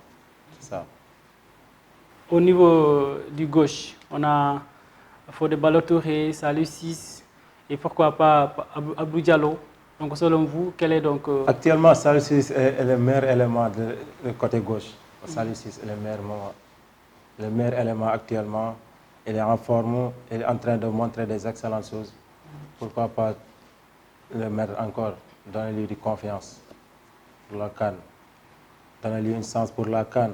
C'est ça. Au niveau du gauche, on a Fodé Ballo-Touré, Saliou Ciss et pourquoi pas Abdou Diallo. Donc selon vous, quel est donc... Actuellement, Saliou Ciss est le meilleur élément du côté gauche. Saliou Ciss est le meilleur élément actuellement. Il est en forme, il est en train de montrer des excellentes choses. pourquoi pas le mettre encore, donner-lui de confiance pour la CAN, donner-lui une chance pour la CAN,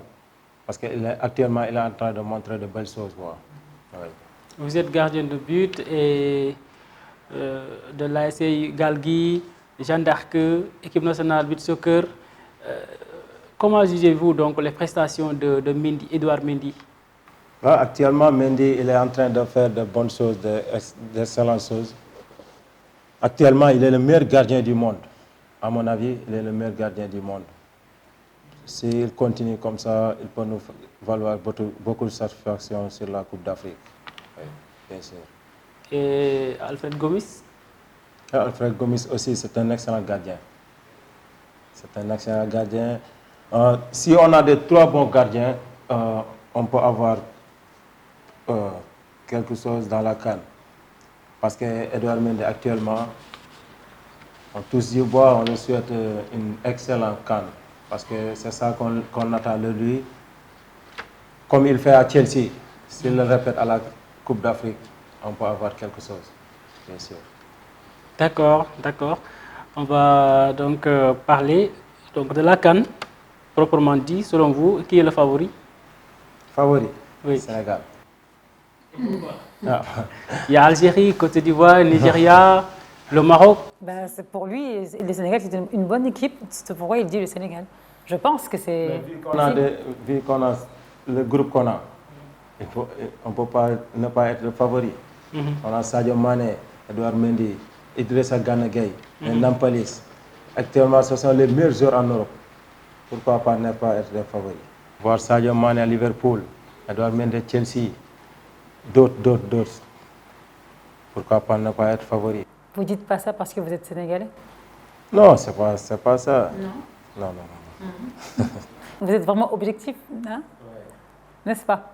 parce qu'actuellement, il est en train de montrer de belles choses. Oui. Vous êtes gardien de but et de l'ASC Galgui, Jeanne d'Arc, équipe nationale beach soccer. Comment jugez-vous donc les prestations de Mendy, Edouard Mendy? Actuellement, Mendy, il est en train de faire de bonnes choses, d'excellentes choses. Actuellement, il est le meilleur gardien du monde. À mon avis, il est le meilleur gardien du monde. S'il continue comme ça, il peut nous valoir beaucoup de satisfaction sur la Coupe d'Afrique. Oui, bien sûr. Et Alfred Gomis? Alfred Gomis aussi, c'est un excellent gardien. C'est un excellent gardien. Si on a trois bons gardiens, on peut avoir quelque chose dans la CAN. Parce qu'Edouard Mendy, actuellement, on touche du bois, on lui souhaite une excellente CAN. Parce que c'est ça qu'on attend de lui. Comme il fait à Chelsea, s'il le répète à la Coupe d'Afrique, on peut avoir quelque chose, bien sûr. D'accord. On va donc parler de la CAN, proprement dit. Selon vous, qui est le favori? Favori? Oui. Sénégal. Il y a Algérie, Côte d'Ivoire, Nigeria, le Maroc. Pour lui, le Sénégal, c'est une bonne équipe. C'est pourquoi il dit le Sénégal. Je pense que c'est... Vu qu'on a le groupe qu'on a, on ne peut pas ne pas être le favori. On a Sadio Mané, Edouard Mendy, Idrissa Gana Gueye, Nampalys. Actuellement, ce sont les meilleurs joueurs en Europe. Pourquoi pas ne pas être le favori? Voir Sadio Mané à Liverpool, Edouard Mendy à Chelsea, d'autres. Pourquoi pas ne pas être favori? Vous dites pas ça parce que vous êtes sénégalais? Non, c'est pas ça. Non. Vous êtes vraiment objectif, hein? N'est-ce pas?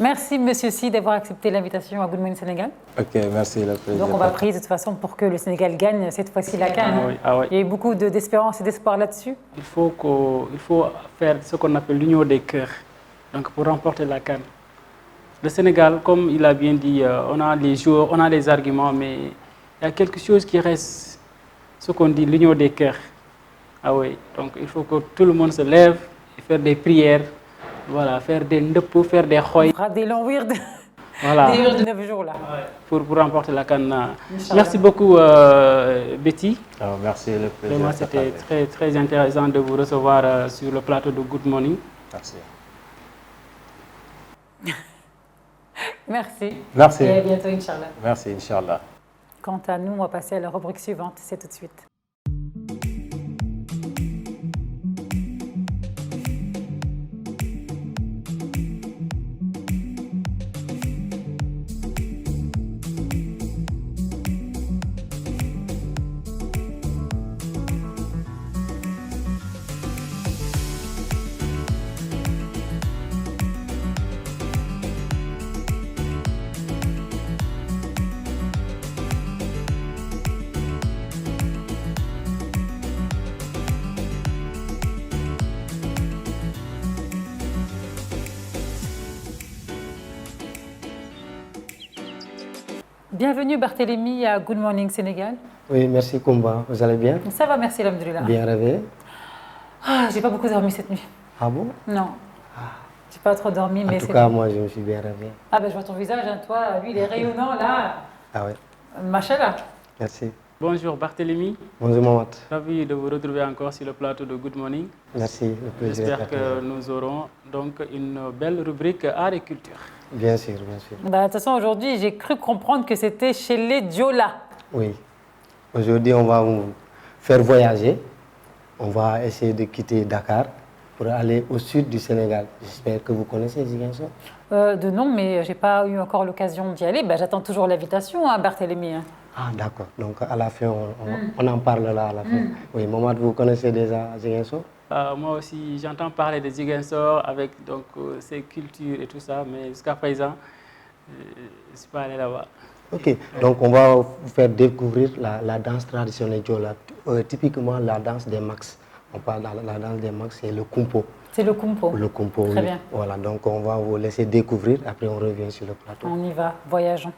Merci, Monsieur Sy, d'avoir accepté l'invitation à Good Morning Sénégal. Ok, merci, le président. Donc, on va prier de toute façon pour que le Sénégal gagne cette fois-ci la CAN. Oui. Il y a eu beaucoup d'espérance et d'espoir là-dessus. Il faut faire ce qu'on appelle l'union des cœurs, donc pour remporter la CAN. Le Sénégal, comme il a bien dit, on a les joueurs, on a les arguments, mais il y a quelque chose qui reste, ce qu'on dit, l'union des cœurs. Donc il faut que tout le monde se lève et faire des prières, voilà, faire des ndepou, faire des khoy. On fera des longs weird. Voilà. Des weird de 9 jours là. Pour remporter la CAN. Merci beaucoup Betty. Merci le président. Vraiment, c'était très, très intéressant de vous recevoir sur le plateau de Good Morning. Merci. Merci. Et à bientôt, Inch'Allah. Merci, Inch'Allah. Quant à nous, on va passer à la rubrique suivante. C'est tout de suite. Bienvenue Barthélémy à Good Morning Sénégal. Oui, merci Koumba. Vous allez bien? Ça va, merci alhamdoulilah. Bien réveillé? J'ai pas beaucoup dormi cette nuit. Ah bon? Non. J'ai pas trop dormi, mais en tout cas, moi, je me suis bien réveillé. Je vois ton visage, hein, toi, lui, il est rayonnant là. Ah oui. Machallah. Merci. Bonjour Barthélémy. Bonjour Mohamed. Ravi de vous retrouver encore sur le plateau de Good Morning. Merci, le plaisir. J'espère que nous aurons donc une belle rubrique art et culture. Bien sûr, bien sûr. De toute façon, aujourd'hui, j'ai cru comprendre que c'était chez les Diola. Oui. Aujourd'hui, on va vous faire voyager. On va essayer de quitter Dakar pour aller au sud du Sénégal. J'espère que vous connaissez Ziguinchor. De nom, mais je n'ai pas eu encore l'occasion d'y aller. J'attends toujours l'invitation, hein, Barthélémy. Ah, d'accord. Donc, à la fin, on en parle là à la fin. Oui, Mohamed, vous connaissez déjà Ziguinchor? Moi aussi, j'entends parler de Ziguinchor avec donc, ses cultures et tout ça, mais jusqu'à présent, je ne suis pas allé là-bas. Ok, donc on va vous faire découvrir la danse traditionnelle Diola, typiquement la danse des Max. On parle de la danse des Max, c'est le Kumpo. C'est le Kumpo. Le Kumpo, Très oui. bien. Voilà, donc on va vous laisser découvrir, après on revient sur le plateau. On y va, voyageons.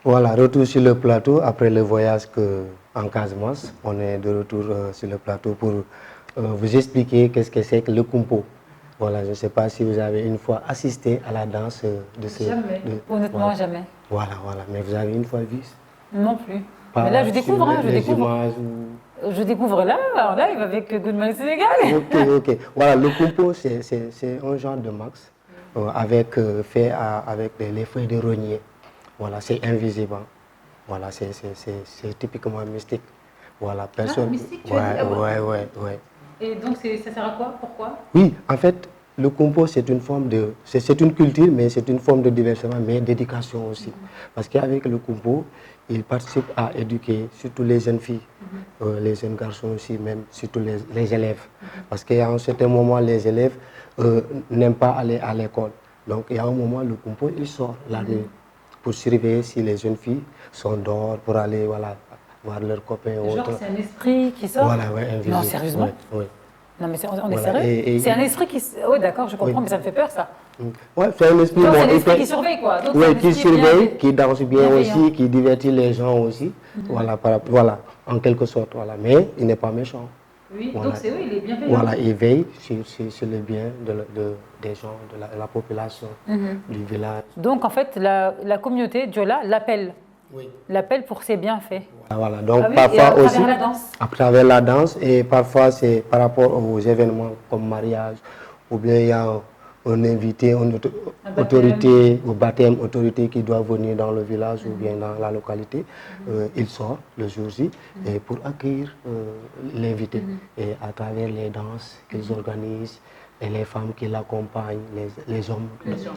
Voilà, retour sur le plateau après le voyage en Casamance. On est de retour sur le plateau pour vous expliquer qu'est-ce que c'est que le kumpo. Voilà, je ne sais pas si vous avez une fois assisté à la danse de ce... Jamais, honnêtement voilà. jamais. Voilà, mais vous avez une fois vu? Non plus. Mais là, je découvre, je découvre. Je découvre là, en live avec Good Morning Sénégal. Ok. Voilà, le kumpo, c'est un genre de max fait avec les feuilles de rognier. Voilà, c'est invisible. Voilà, c'est typiquement mystique. Voilà, personne. Mystique, tu as dit? Ouais. Et donc, ça sert à quoi? Pourquoi? Oui, en fait, le kumpo, c'est une forme de... C'est une culture, mais c'est une forme de divertissement, mais d'éducation aussi. Parce qu'avec le kumpo, il participe à éduquer surtout les jeunes filles, les jeunes garçons aussi, même surtout les élèves. Parce qu'à un certain moment, les élèves n'aiment pas aller à l'école. Donc, il y a un moment, le kumpo, il sort la nuit pour surveiller si les jeunes filles sont dehors, pour aller voir leurs copains. Genre, c'est un esprit qui sort? Voilà, ouais, invisible. Non, sérieusement? Oui. Non, mais on est sérieux? C'est un esprit qui... Oui, d'accord, je comprends, mais ça me fait peur, ça. Ouais, c'est un esprit, c'est un esprit qui surveille, quoi. Oui, qui surveille, qui danse bien aussi, qui divertit les gens aussi. Voilà, en quelque sorte. Voilà. Mais il n'est pas méchant. Oui, voilà. Donc il est bienveillant. Voilà, il veille sur le bien des gens, de la population, du village. Donc, en fait, la communauté Diola l'appelle. Oui. L'appelle pour ses bienfaits. Voilà, donc parfois aussi à travers la danse, et parfois c'est par rapport aux événements comme mariage, ou bien il y a un invité, une autorité, au baptême, autorité qui doit venir dans le village ou bien dans la localité. Il sort le jour-ci pour accueillir l'invité. Et à travers les danses qu'ils organisent, et les femmes qui l'accompagnent, les hommes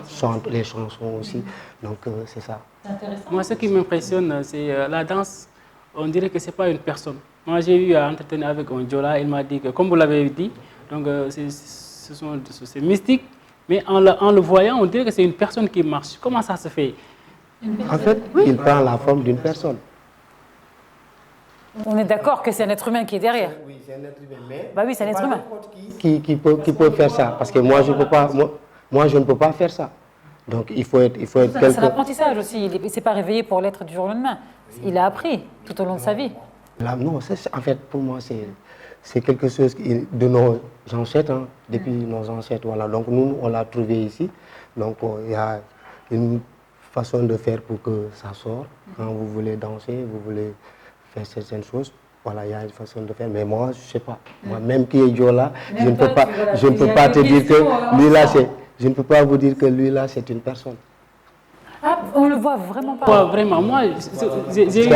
chantent les chansons aussi. Donc c'est ça. Moi, ce qui m'impressionne, c'est la danse. On dirait que ce n'est pas une personne. Moi, j'ai eu à entretenir avec un Diola, il m'a dit que, comme vous l'avez dit, c'est mystique, mais en le voyant, on dirait que c'est une personne qui marche. Comment ça se fait? En fait, il prend la forme d'une personne. On est d'accord que c'est un être humain qui est derrière. Oui, c'est un être humain. Mais bah oui, c'est un être humain. Qui peut faire ça. Parce que moi, je ne peux pas faire ça. Donc, il faut être quelqu'un... C'est un apprentissage aussi. Il ne s'est pas réveillé pour l'être du jour au lendemain. Il a appris tout au long de sa vie. Là, non, en fait, pour moi, c'est quelque chose de nos ancêtres, depuis nos ancêtres. Voilà. Donc, nous, on l'a trouvé ici. Donc, il y a une façon de faire pour que ça sorte. Quand vous voulez danser, vous voulez faire certaines choses. Voilà, il y a une façon de faire. Mais moi, je ne sais pas. Moi, même qui est Diola, je ne peux pas te dire que lui là, je ne peux pas vous dire que lui là, c'est une personne. Ah, on ne le voit vraiment pas. Ouais, vraiment, moi, j'ai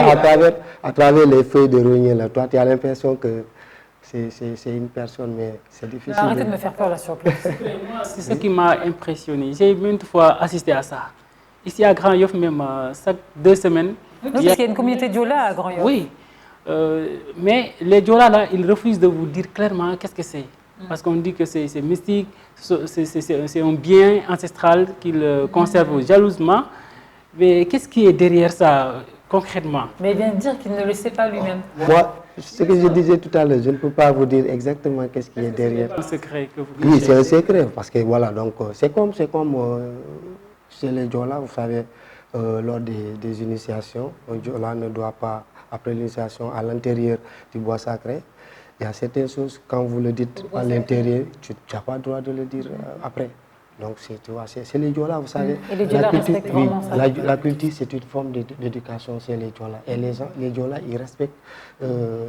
à travers les feuilles de rognier, là, toi, tu as l'impression que c'est une personne, mais c'est difficile. Arrêtez de me faire peur là sur place. C'est ce qui m'a impressionné. J'ai maintes fois assisté à ça. Ici à Grand Yoff, même chaque 2 semaines. Donc, il y a une communauté Diola à Grand Yoff. Oui, mais les Diola là, ils refusent de vous dire clairement qu'est-ce que c'est. Parce qu'on dit que c'est mystique, c'est un bien ancestral qu'ils conservent jalousement. Mais qu'est-ce qui est derrière ça concrètement? Mais il vient de dire qu'il ne le sait pas lui-même. Moi, ce que je disais tout à l'heure, je ne peux pas vous dire exactement qu'est-ce qui est derrière. C'est un secret que vous... Oui, c'est un secret, parce que voilà, donc c'est comme chez les Diola, vous savez, lors des initiations, un Diola ne doit pas, après l'initiation, à l'intérieur du bois sacré, il y a certaines choses, quand vous le dites à l'intérieur, tu n'as pas le droit de le dire après. Donc, c'est les Diola, vous savez. Et les Diola respectent vraiment ça. La culture, c'est une forme d'éducation, c'est les Diola. Et les Diola, ils respectent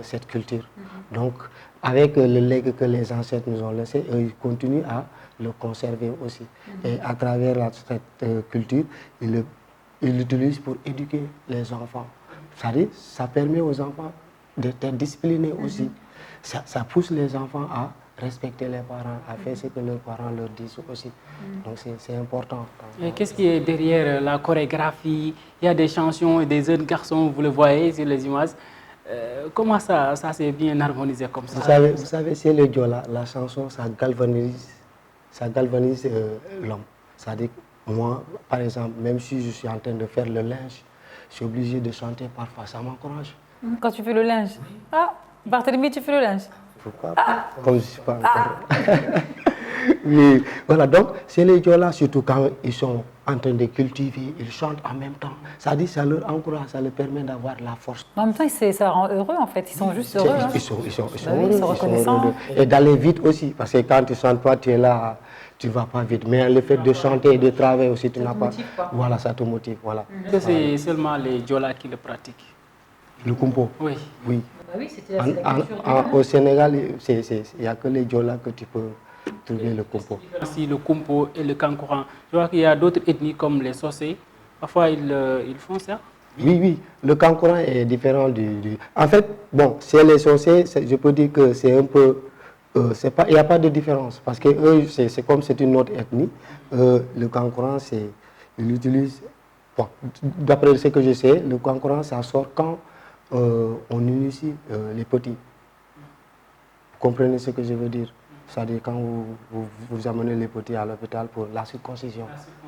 cette culture. Donc, avec le legs que les ancêtres nous ont laissé, ils continuent à le conserver aussi. Et à travers cette culture, ils l'utilisent pour éduquer les enfants. C'est-à-dire, ça permet aux enfants d'être disciplinés aussi. Ça pousse les enfants à respecter les parents, à faire ce que leurs parents leur disent aussi. Donc c'est important. Et qu'est-ce qui est derrière la chorégraphie? Il y a des chansons et des jeunes garçons, vous le voyez sur les images. Comment ça s'est bien harmonisé comme ça? Vous savez, c'est le Diola, la chanson, ça galvanise l'homme. C'est-à-dire, moi, par exemple, même si je suis en train de faire le linge, je suis obligé de chanter parfois, ça m'encourage. Quand tu fais le linge? Ah, Barthélemy, tu fais le linge? Pourquoi pas? Comme je ne suis pas encore. Mais voilà, donc c'est les Diola, surtout quand ils sont en train de cultiver, ils chantent en même temps. Ça dit, ça leur encourage, ça leur permet d'avoir la force. En même temps, ça rend heureux en fait. Ils sont juste heureux. Ils sont Bah heureux, oui, ils sont reconnaissants. et d'aller vite aussi, parce que quand tu ne chantes pas, tu es là, tu ne vas pas vite. Mais le fait de chanter et de travailler aussi, tu n'as pas. Voilà, ça te motive. Voilà. Est-ce que c'est seulement les Diola qui le pratiquent? Le kumpo? Oui. Oui. Bah oui, c'était la culture au Sénégal, il n'y a que les Diola que tu peux trouver le kumpo. Si le kumpo et le kankourang, je vois qu'il y a d'autres ethnies comme les Socé. Parfois, ils font ça. Oui, oui. Le kankourang est différent du... En fait, bon, c'est les Socé, je peux dire que c'est un peu... il n'y a pas de différence parce que eux, c'est comme c'est une autre ethnie. Le kankourang, ils l'utilisent. Bon, d'après ce que je sais, le kankourang, ça sort quand on initie les petits. Vous comprenez ce que je veux dire? C'est-à-dire quand vous amenez les petits à l'hôpital pour la circoncision.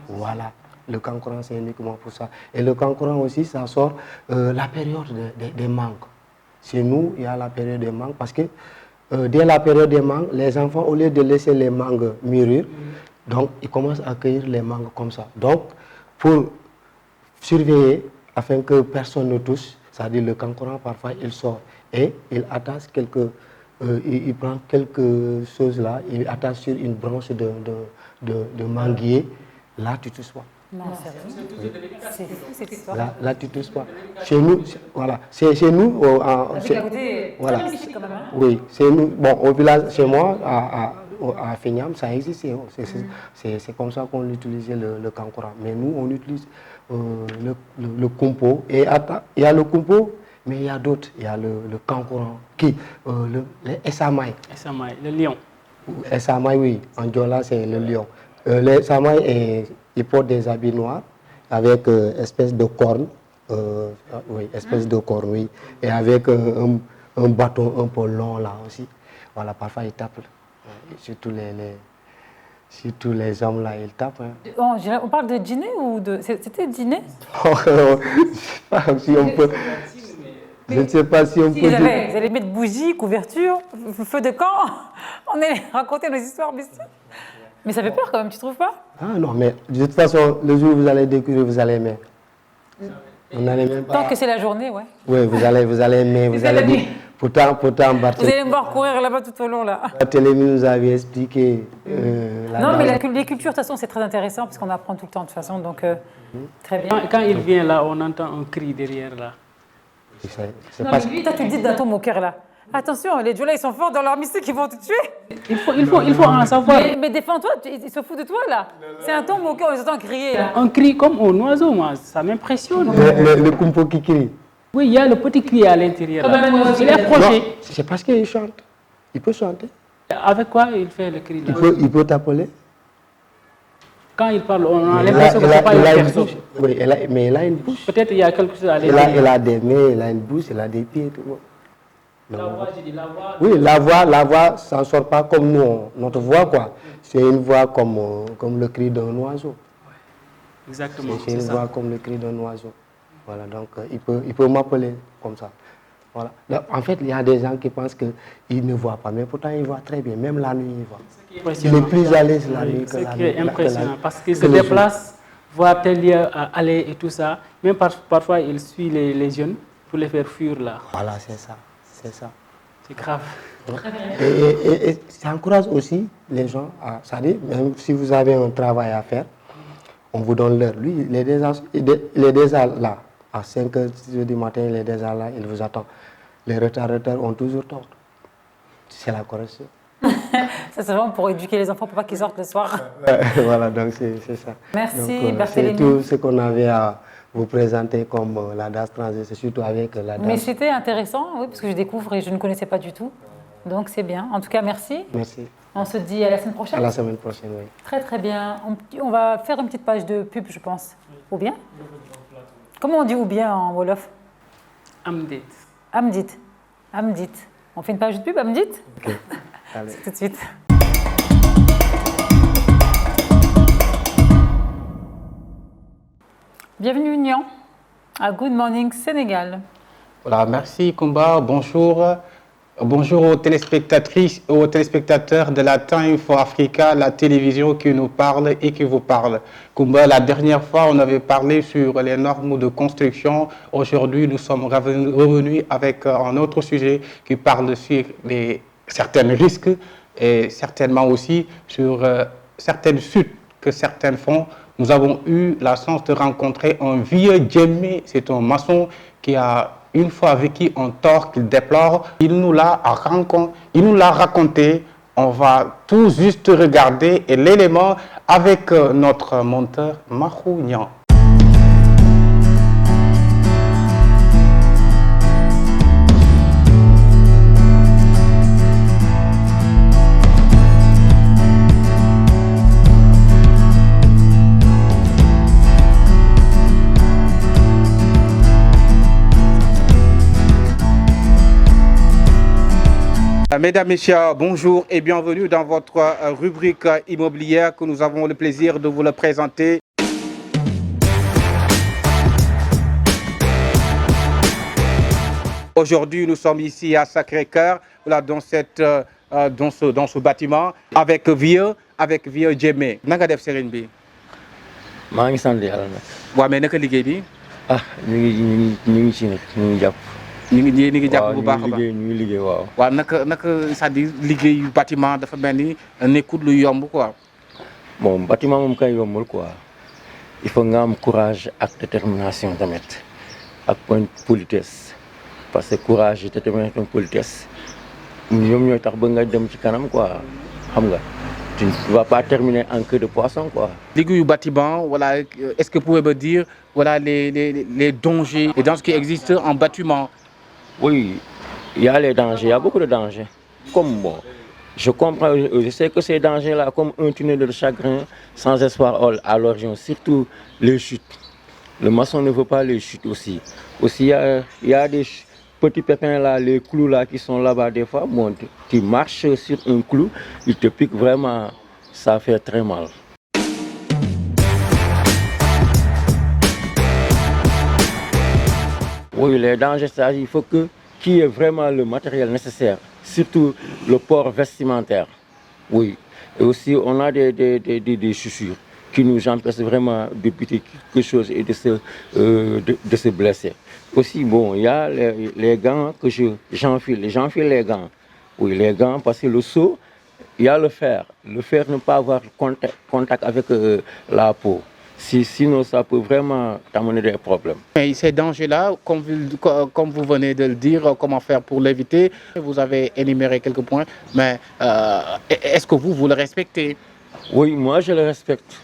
Voilà. Le kankourang, c'est uniquement pour ça. Et le kankourang aussi, ça sort la période des mangues. Chez nous, il y a la période des mangues parce que dès la période des mangues, les enfants, au lieu de laisser les mangues mûrir, donc ils commencent à cueillir les mangues comme ça. Donc, pour surveiller, afin que personne ne touche, c'est-à-dire le kankourang, parfois, il sort et il attache il prend quelque chose là, il attache sur une branche de manguier. Là, tu ne touches pas. Non, c'est fou cette histoire. Là, tu ne touches pas. Chez nous, voilà. C'est chez nous. Voilà. Oui, c'est nous. Bon, au village, chez moi, à Fignam, ça existait. C'est comme ça qu'on utilisait le kankourang. Mais nous, on utilise le kumpo. Et il y a le kumpo, mais il y a d'autres. Il y a le kankourang, le essamay. Essamay, le lion. Essamay, oui. En Diola, c'est le lion. Le essamay, il porte des habits noirs avec espèce de corne. Oui, espèce de corne, oui. Et avec un bâton un peu long là aussi. Voilà, parfois il tape. Surtout les hommes là, ils tapent. Hein. On parle de dîner ou de... C'était dîner? Si on peut... Je ne sais pas si on peut... Vous allez mettre bougies, couverture, feu de camp. On allait raconter nos histoires mystiques. Mais ça fait peur quand même, tu trouves pas? Ah non, mais de toute façon, le jour où vous allez découvrir, vous allez aimer. On n'allait même pas... Tant que c'est la journée, ouais. Oui, vous allez aimer, vous allez dire... Pourtant, vous allez me voir courir là-bas tout au long, là. Barthélémy nous avait expliqué... non, mais les cultures, de toute façon, c'est très intéressant parce qu'on apprend tout le temps, de toute façon, donc très bien. Quand il vient là, on entend un cri derrière, là. Non, mais lui, toi, tu le dis dans ton mon cœur, là. Attention, les Diola, ils sont forts dans leur mystique, ils vont te tuer. Il faut en savoir. Mais défends-toi, ils se foutent de toi, là. C'est un ton mon cœur, ils entendent crier, là. Un cri comme un oiseau, moi, ça m'impressionne. Le kumpo qui crie. Oui, il y a le petit cri à l'intérieur. Il est approché. C'est parce qu'il chante. Il peut chanter. Avec quoi il fait le cri là? Il peut t'appeler. Quand il parle, on a l'impression que ce n'est pas une personne. Oui, mais il a une bouche. Peut-être il y a quelque chose à l'intérieur. Il a des mains, il a une bouche, il a des pieds, tout le monde. La voix, j'ai dit la voix. Oui, la voix, ça ne sort pas comme nous, notre voix, quoi. C'est une voix comme le cri d'un oiseau. Exactement. C'est une voix comme le cri d'un oiseau. Voilà, donc il peut m'appeler comme ça. Voilà. Donc, en fait, il y a des gens qui pensent qu'ils ne voient pas, mais pourtant ils voient très bien, même la nuit ils voient. Il est plus à l'aise la nuit que la nuit. C'est impressionnant parce qu'il se déplace, voit tel lieu aller et tout ça. Même parfois, il suit les jeunes pour les faire fuir là. Voilà, c'est ça. C'est grave. Et ça encourage aussi les gens à... C'est-à-dire, même si vous avez un travail à faire, on vous donne l'heure. Lui, il est déjà là. À 5h du matin, il est déjà là, il vous attend. Les retardateurs ont toujours tort. C'est la correction. Ça, c'est vraiment pour éduquer les enfants pour pas qu'ils sortent le soir. Voilà, donc c'est ça. Merci, Barthélémy. C'est tout ce qu'on avait à vous présenter comme la danse transverse, surtout avec la danse. Mais c'était intéressant, oui, parce que je découvre et je ne connaissais pas du tout. Donc c'est bien. En tout cas, merci. Merci. On se dit à la semaine prochaine. À la semaine prochaine, oui. Très très bien. On va faire une petite page de pub, je pense. Ou bien? Comment on dit ou bien en Wolof? Amdit. Amdit. Amdit. On fait une page de pub, Amdit? Ok. Allez. Tout de suite. Bienvenue Nyan à Good Morning Sénégal. Voilà, merci Kumba, bonjour. Bonjour aux téléspectatrices et aux téléspectateurs de la Time Info Africa, la télévision qui nous parle et qui vous parle. Koumba, la dernière fois, on avait parlé sur les normes de construction. Aujourd'hui, nous sommes revenus avec un autre sujet qui parle sur certains risques et certainement aussi sur certaines chutes que certains font. Nous avons eu la chance de rencontrer un vieux Djemé, c'est un maçon qui a une fois vécu un tort qu'il déplore. Il nous l'a raconté. On va tout juste regarder l'élément avec notre monteur Mahou Niang. Mesdames, Messieurs, bonjour et bienvenue dans votre rubrique immobilière que nous avons le plaisir de vous le présenter. Aujourd'hui, nous sommes ici à Sacré-Cœur, voilà, dans ce bâtiment, avec Vieux Djemé. Naka def serigne bi? maa ngi sant yàlla nag. waaw mais naka liggéey bi? ah ñu ngi ci nag ñu ngi jàpp. ñu ngi jàpp bu baax a baax ñu ngi liggéey waaw. waaw naka c'est-à-dire liggéeyu bâtiment dafa mel ni nekkul lu yomb quoi. bon bâtiment moom kay yombul quoi il faut nga am courage ak détermination tamit ak politesse parce que courage et détermination politesse ñoom ñooy tax ba nga dem ci kanam quoi xam nga. Tu ne vas pas terminer en queue de poisson quoi. Liggéeyu bâtiment, voilà, est-ce que vous pouvez me dire voilà, les dangers et dans ce qui existe en bâtiment? Oui, il y a les dangers, il y a beaucoup de dangers. Comme bon, je comprends, je sais que ces dangers-là, comme un tunnel de chagrin sans espoir à l'origine, surtout les chutes. Le maçon ne veut pas les chutes aussi. Aussi, il y a des petits pépins là, les clous là qui sont là-bas des fois. Bon, tu marches sur un clou, il te pique vraiment, ça fait très mal. Oui, les dangers, c'est-à-dire il faut qu'il y ait vraiment le matériel nécessaire, surtout le port vestimentaire. Oui, et aussi on a des chaussures qui nous empêchent vraiment de buter quelque chose et de se blesser. Aussi, bon, il y a les gants que j'enfile les gants. Oui, les gants, parce que le seau, il y a le fer. Le fer ne peut pas avoir contact avec la peau. Sinon, ça peut vraiment t'amener des problèmes. Et ces dangers-là, comme vous venez de le dire, comment faire pour l'éviter? Vous avez énuméré quelques points, mais est-ce que vous le respectez? Oui, moi je le respecte.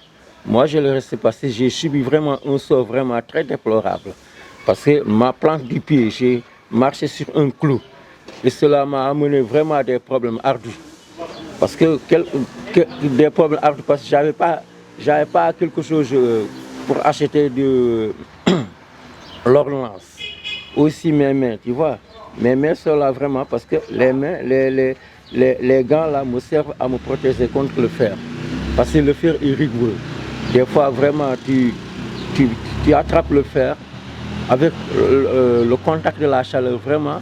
Moi je le respecte parce que j'ai subi vraiment un sort vraiment très déplorable. Parce que ma plante du pied, j'ai marché sur un clou. Et cela m'a amené vraiment à des problèmes ardus. Parce que des problèmes ardus, parce que j'avais pas quelque chose pour acheter de l'ordonnance. Aussi mes mains, tu vois. Mes mains sont là vraiment parce que les mains, les gants là me servent à me protéger contre le fer. Parce que le fer est rigoureux. Des fois vraiment tu attrapes le fer. Avec le contact de la chaleur, vraiment,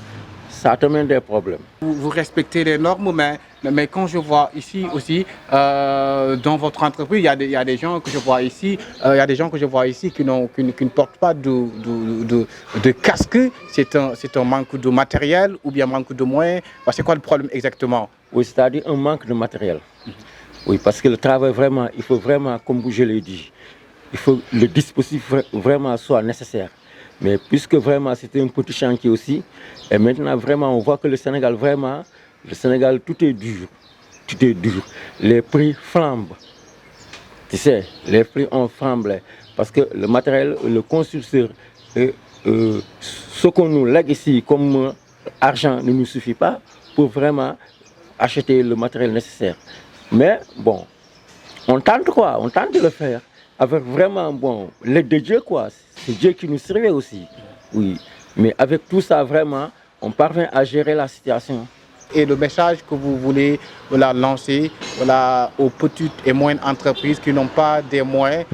ça te mène des problèmes. Vous respectez les normes, mais quand je vois ici aussi, dans votre entreprise, il y a des gens que je vois ici, qui ne portent pas de casque. C'est un manque de matériel ou bien manque de moyens. C'est quoi le problème exactement? Oui, c'est-à-dire un manque de matériel. Oui, parce que le travail vraiment, il faut vraiment, comme je l'ai dit, il faut que le dispositif vraiment soit nécessaire. Mais puisque vraiment c'était un petit chantier aussi, et maintenant vraiment on voit que le Sénégal tout est dur. Tout est dur. Les prix flambent. Tu sais, les prix ont flambé. Parce que le matériel, le constructeur, ce qu'on nous lègue ici comme argent ne nous suffit pas pour vraiment acheter le matériel nécessaire. Mais bon, on tente quoi, on tente de le faire. Avec vraiment, bon, l'aide de Dieu quoi, c'est Dieu qui nous servait aussi, oui. Mais avec tout ça vraiment, on parvient à gérer la situation, et le message que vous voulez lancer aux petites et moyennes entreprises qui n'ont pas des moyens.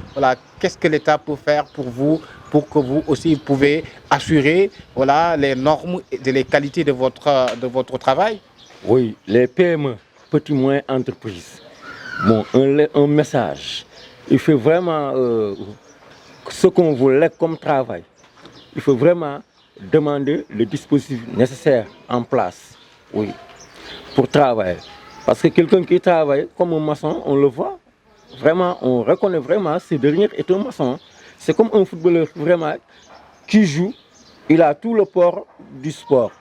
Qu'est-ce que l'État peut faire pour vous, pour que vous aussi pouvez assurer les normes et les qualités de votre travail? Oui, les PME, petites et moyennes entreprises. Bon, un message. Il faut vraiment ce qu'on voulait comme travail. Il faut vraiment demander le dispositif nécessaire en place, oui, pour travailler. Parce que quelqu'un qui travaille comme un maçon, on le voit, vraiment, on reconnaît vraiment, ce dernier est un maçon. C'est comme un footballeur vraiment qui joue, il a tout le port du sport,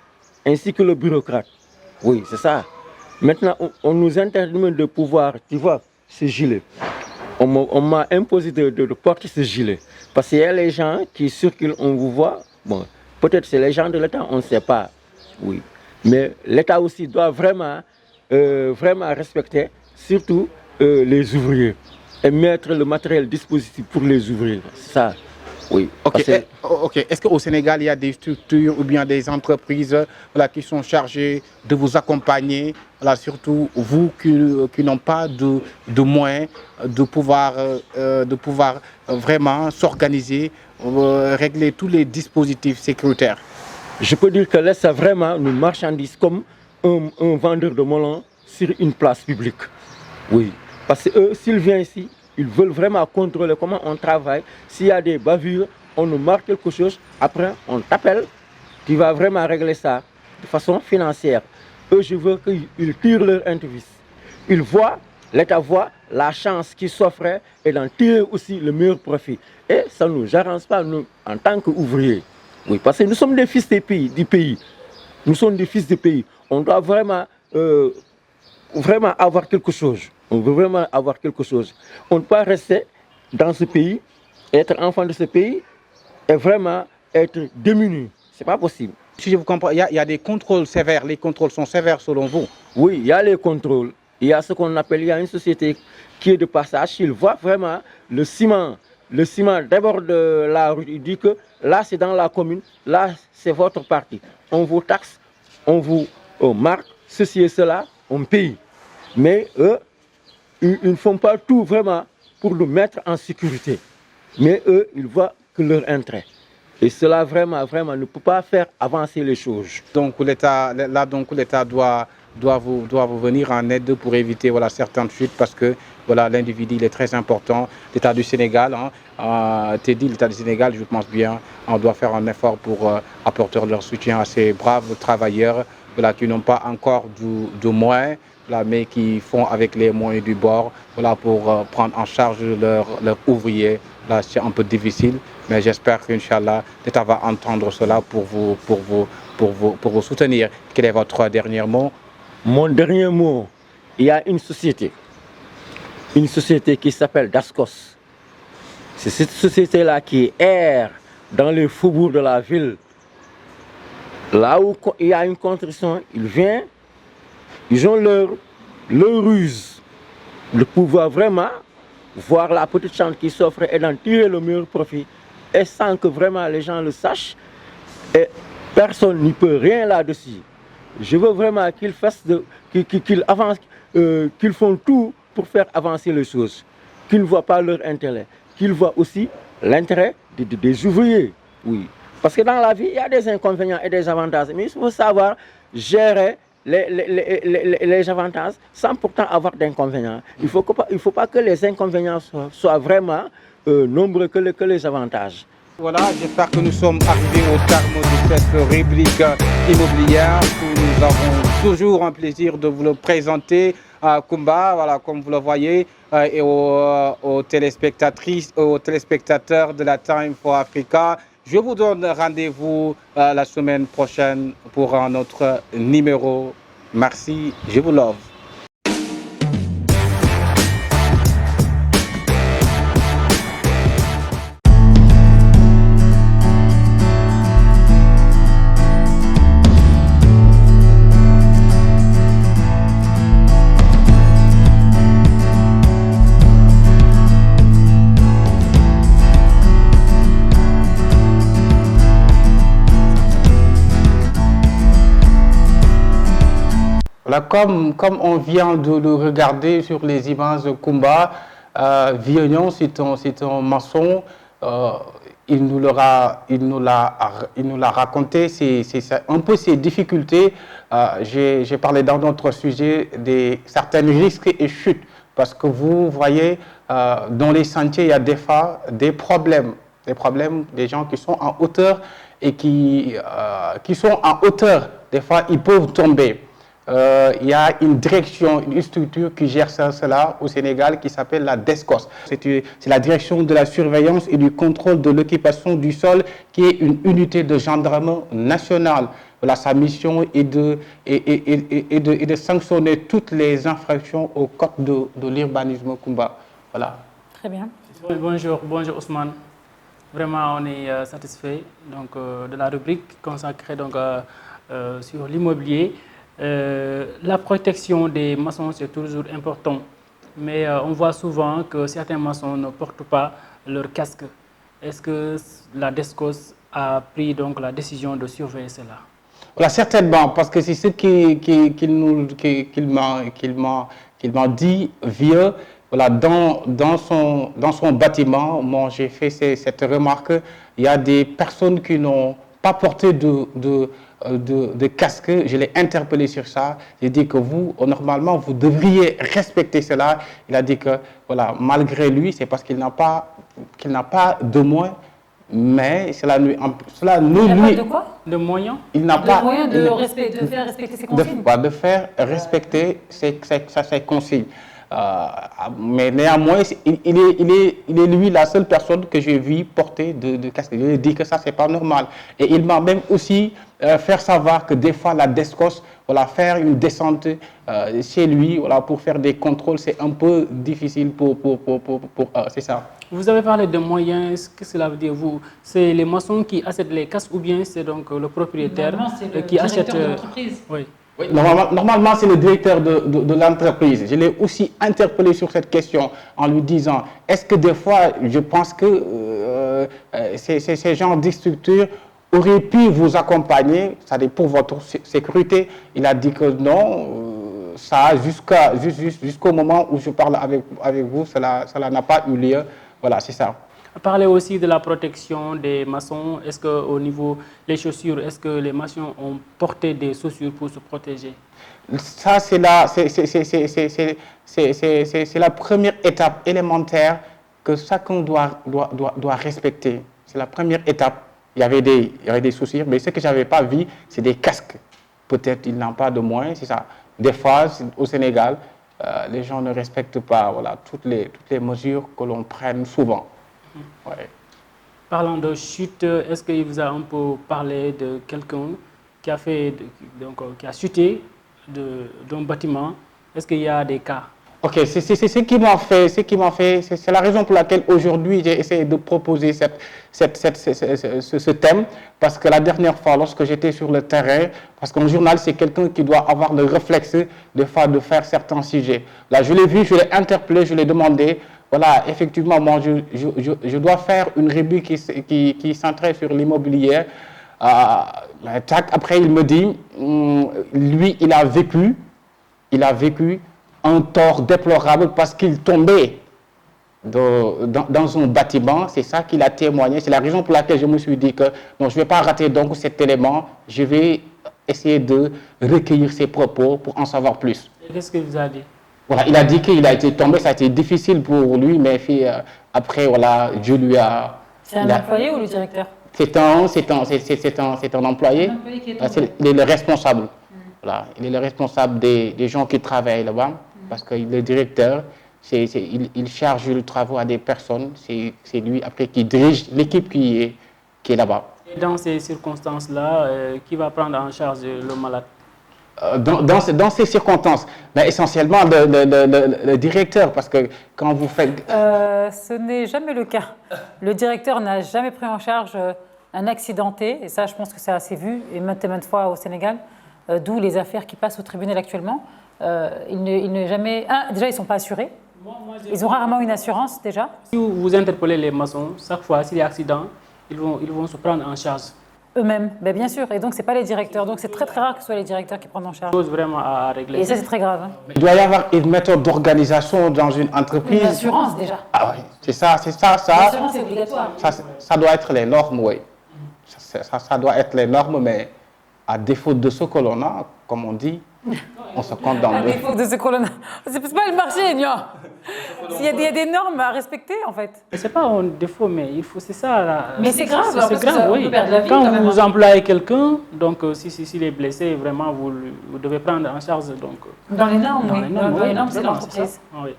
ainsi que le bureaucrate. Oui, c'est ça. Maintenant, on nous interdit de pouvoir, tu vois, ce gilet. On m'a imposé de porter ce gilet. Parce qu'il y a les gens qui circulent, on vous voit, bon, peut-être c'est les gens de l'État, on ne sait pas, oui. Mais l'État aussi doit vraiment, vraiment respecter, surtout les ouvriers, et mettre le matériel dispositif pour les ouvriers. C'est ça, oui. Ok. Est-ce qu'au Sénégal, il y a des structures ou bien des entreprises qui sont chargées de vous accompagner, surtout vous qui n'ont pas de moyens de pouvoir vraiment s'organiser, régler tous les dispositifs sécuritaires? Je peux dire que là, c'est vraiment une marchandise comme un vendeur de melon sur une place publique. Oui, parce que eux, s'ils viennent ici, ils veulent vraiment contrôler comment on travaille. S'il y a des bavures, on nous marque quelque chose, après on t'appelle, tu vas vraiment régler ça de façon financière. Eux, je veux qu'ils tirent leur interview. Ils voient, l'État voit la chance qui s'offrait et d'en tirer aussi le meilleur profit. Et ça ne nous arrange pas, nous, en tant qu'ouvriers. Oui, parce que nous sommes des fils du pays. Nous sommes des fils du pays. On doit vraiment, vraiment avoir quelque chose. On veut vraiment avoir quelque chose. On ne peut pas rester dans ce pays, être enfant de ce pays et vraiment être démuni. Ce n'est pas possible. Si je vous comprends, il y a des contrôles sévères. Les contrôles sont sévères selon vous? Oui, il y a les contrôles. Il y a ce qu'on appelle, il y a une société qui est de passage. Il voit vraiment le ciment déborde de la rue. Il dit que là, c'est dans la commune, là, c'est votre partie. On vous taxe, on vous marque, ceci et cela, on paye. Mais eux, ils ne font pas tout vraiment pour nous mettre en sécurité. Mais eux, ils voient que leur intérêt. Et cela vraiment, vraiment ne peut pas faire avancer les choses. Donc l'État doit vous venir en aide pour éviter certaines fuites parce que l'individu il est très important. L'État du Sénégal, l'État du Sénégal, je pense bien, on doit faire un effort pour apporter leur soutien à ces braves travailleurs qui n'ont pas encore de moyens, mais qui font avec les moyens du bord pour prendre en charge leurs ouvriers. Là, c'est un peu difficile, mais j'espère qu'Inch'Allah, l'État va entendre cela pour vous soutenir. Quel est votre dernier mot? Mon dernier mot, il y a une société qui s'appelle Dascos. C'est cette société-là qui erre dans les faubourgs de la ville. Là où il y a une construction, ils viennent, ils ont leur ruse de pouvoir vraiment voir la petite chance qui s'offre et d'en tirer le meilleur profit. Et sans que vraiment les gens le sachent, et personne n'y peut rien là-dessus. Je veux vraiment qu'ils avancent, qu'ils font tout pour faire avancer les choses, qu'ils ne voient pas leur intérêt, qu'ils voient aussi l'intérêt des ouvriers. Oui. Parce que dans la vie, il y a des inconvénients et des avantages, mais il faut savoir gérer les avantages sans pourtant avoir d'inconvénients. Il ne faut pas que les inconvénients soient vraiment nombreux que les avantages. Voilà, j'espère que nous sommes arrivés au terme de cette rubrique immobilière que nous avons toujours un plaisir de vous le présenter à Kumba, comme vous le voyez, et aux téléspectatrices, aux téléspectateurs de la Time for Africa. Je vous donne rendez-vous la semaine prochaine pour un autre numéro. Merci, je vous love. Voilà, comme on vient de le regarder sur les images de Kumba, Viognon, c'est un maçon, il nous l'a raconté, c'est un peu ses difficultés. J'ai parlé dans notre sujet de certains risques et chutes, parce que vous voyez, dans les sentiers, il y a des fois des problèmes, des gens qui sont en hauteur et qui sont en hauteur, des fois ils peuvent tomber. Il y a une direction, une structure qui gère cela au Sénégal qui s'appelle la DESCOS. C'est la direction de la surveillance et du contrôle de l'occupation du sol, qui est une unité de gendarmerie nationale. Voilà, sa mission est de sanctionner toutes les infractions au code de l'urbanisme Kumba. Voilà. Très bien. Bonjour Ousmane. Vraiment, on est satisfait donc, de la rubrique consacrée donc, sur l'immobilier. La protection des maçons, c'est toujours important, mais on voit souvent que certains maçons ne portent pas leur casque. Est-ce que la DESCOS a pris donc la décision de surveiller cela? Voilà, certainement, parce que c'est ce qu'il m'a dit, vieux. Voilà, dans son bâtiment, moi j'ai fait cette remarque, il y a des personnes qui n'ont pas porté de casque. Je l'ai interpellé sur ça. J'ai dit que vous, normalement, vous devriez respecter cela. Il a dit que, voilà, malgré lui, c'est parce qu'il n'a pas de moyens, mais cela ne lui... De quoi? De moyens? Il n'a pas... moyens de faire respecter ses consignes. De faire respecter ses consignes. Mais néanmoins, il est lui la seule personne que j'ai vu porter de casque. Je lui ai dit que ça, c'est pas normal. Et il m'a même aussi fait savoir que des fois, la DESCOS, voilà, faire une descente chez lui, voilà, pour faire des contrôles, c'est un peu difficile pour c'est ça. Vous avez parlé de moyens, qu'est-ce que cela veut dire vous? C'est les maçons qui achètent les casques ou bien c'est donc le propriétaire qui achète l'entreprise? Oui. Oui, normalement, c'est le directeur de l'entreprise. Je l'ai aussi interpellé sur cette question en lui disant, est-ce que des fois, je pense que ces genres de structures auraient pu vous accompagner, c'est-à-dire pour votre sécurité? Il a dit que non, ça jusqu'au moment où je parle avec vous, cela n'a pas eu lieu. Voilà, c'est ça. Parler aussi de la protection des maçons. Est-ce qu'au niveau des chaussures, est-ce que les maçons ont porté des chaussures pour se protéger? Ça, c'est la première étape élémentaire que chacun doit respecter. C'est la première étape. Il y avait des chaussures, mais ce que je n'avais pas vu, c'est des casques. Peut-être ils n'ont pas de moyens, c'est ça. Des fois, au Sénégal, les gens ne respectent pas, voilà, toutes les mesures que l'on prenne souvent. Ouais. Parlant de chute, est-ce qu'il vous a un peu parlé de quelqu'un qui a chuté d'un bâtiment? Est-ce qu'il y a des cas? Ok, c'est ce qui m'a fait, c'est la raison pour laquelle aujourd'hui j'ai essayé de proposer ce thème, parce que la dernière fois, lorsque j'étais sur le terrain, parce qu'un journaliste, c'est quelqu'un qui doit avoir le réflexe de faire certains sujets. Là, je l'ai vu, je l'ai interpellé, je l'ai demandé. Voilà, effectivement, moi, je dois faire une rubrique qui centrait sur l'immobilier. Après, il me dit, lui, il a vécu un tort déplorable parce qu'il tombait dans un bâtiment. C'est ça qu'il a témoigné. C'est la raison pour laquelle je me suis dit que non, je ne vais pas rater donc cet élément. Je vais essayer de recueillir ses propos pour en savoir plus. Qu'est-ce qu'il vous a dit? Voilà, il a dit qu'il a été tombé, ça a été difficile pour lui, mais après, voilà, Dieu lui a... C'est un employé ou le directeur? C'est un employé. Il est le responsable. Voilà, il est le responsable des gens qui travaillent là-bas, parce que le directeur, il charge le travail à des personnes, c'est lui après qui dirige l'équipe qui est là-bas. Et dans ces circonstances-là, qui va prendre en charge le malade? Dans ces circonstances, mais essentiellement le directeur, parce que quand vous faites... Ce n'est jamais le cas. Le directeur n'a jamais pris en charge un accidenté, et ça je pense que c'est assez vu, et maintes fois au Sénégal, d'où les affaires qui passent au tribunal actuellement. Il n'est jamais... déjà, ils ne sont pas assurés. Ils ont rarement une assurance déjà. Si vous interpellez les maçons, chaque fois s'il y a accident, ils vont se prendre en charge. eux-mêmes, ben, bien sûr. Et donc, ce n'est pas les directeurs. Donc, c'est très très rare que ce soit les directeurs qui prennent en charge. Chose vraiment à régler. Et ça, c'est très grave. Hein. Il doit y avoir une méthode d'organisation dans une entreprise. Une assurance, déjà. Ah oui, c'est ça. L'assurance, c'est obligatoire. Ça doit être les normes, oui. Ça doit être les normes, mais à défaut de ce que l'on a, comme on dit, on se compte dans À le... défaut de ce que l'on a. C'est pas le marché, non. Il y a des normes à respecter, en fait. C'est pas un défaut, mais il faut, c'est ça. Là. Mais c'est grave, c'est parce que grave, ça, on oui. peut perdre la vie, Quand quand même. vous employez quelqu'un, donc s'il est blessé, vraiment, vous devez prendre en charge. Donc, Dans les normes, oui. Dans les normes, c'est vraiment, l'entreprise. ça. Ah, oui.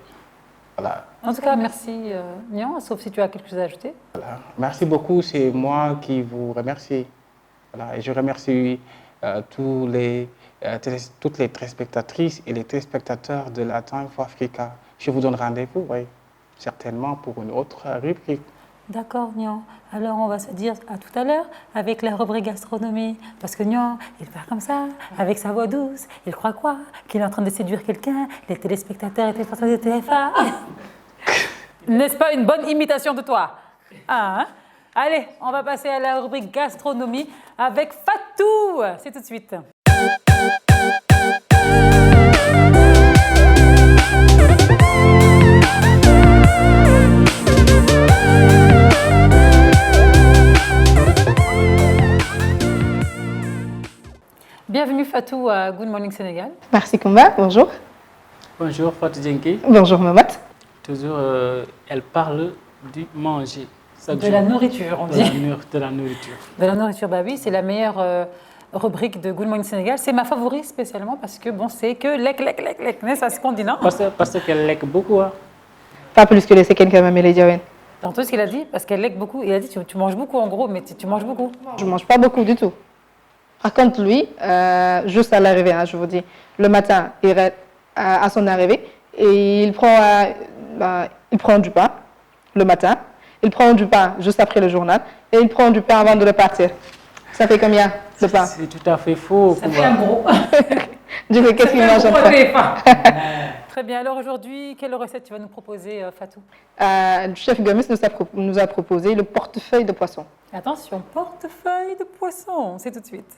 Voilà. En tout cas, merci, Nian, sauf si tu as quelque chose à ajouter. Voilà. Merci beaucoup, c'est moi qui vous remercie. Voilà. Et je remercie toutes les téléspectatrices et les téléspectateurs de la Time for Africa. Je vous donne rendez-vous, oui, certainement pour une autre rubrique. D'accord, Nian. Alors, on va se dire à tout à l'heure avec la rubrique gastronomie. Parce que Nian, il parle comme ça, avec sa voix douce. Il croit quoi? Qu'il est en train de séduire quelqu'un? Les téléspectateurs et téléspectatrices de TF1. N'est-ce pas une bonne imitation de toi? Ah, hein? Allez, on va passer à la rubrique gastronomie avec Fatou. C'est tout de suite. Bienvenue Fatou à Good Morning Sénégal. Merci Kumba, bonjour. Bonjour Fatou Djenké. Bonjour Mamat. Toujours, elle parle du manger. De la nourriture, on dit. De la nourriture. De la nourriture, bah oui, c'est la meilleure rubrique de Good Morning Sénégal. C'est ma favorite spécialement parce que bon, c'est que lek, n'est-ce pas ce qu'on dit, non? Parce qu'elle lèque beaucoup. Hein. Pas plus que le second que Mamé Diawen. T'as entendu ce qu'il a dit? Parce qu'elle lèque beaucoup. Il a dit tu manges beaucoup en gros, mais tu manges beaucoup. Je mange pas beaucoup du tout. Par contre, lui, juste à l'arrivée, hein, je vous dis, le matin, à son arrivée, et il prend du pain le matin, il prend du pain juste après le journal, et il prend du pain avant de repartir. Ça fait combien de pain? C'est tout à fait faux. Ça fait un gros. Du coup, qu'est-ce qu'il mange après? Très bien. Alors aujourd'hui, quelle recette tu vas nous proposer, Fatou? Le chef Gomis nous a proposé le portefeuille de poisson. Attention, portefeuille de poisson, c'est tout de suite.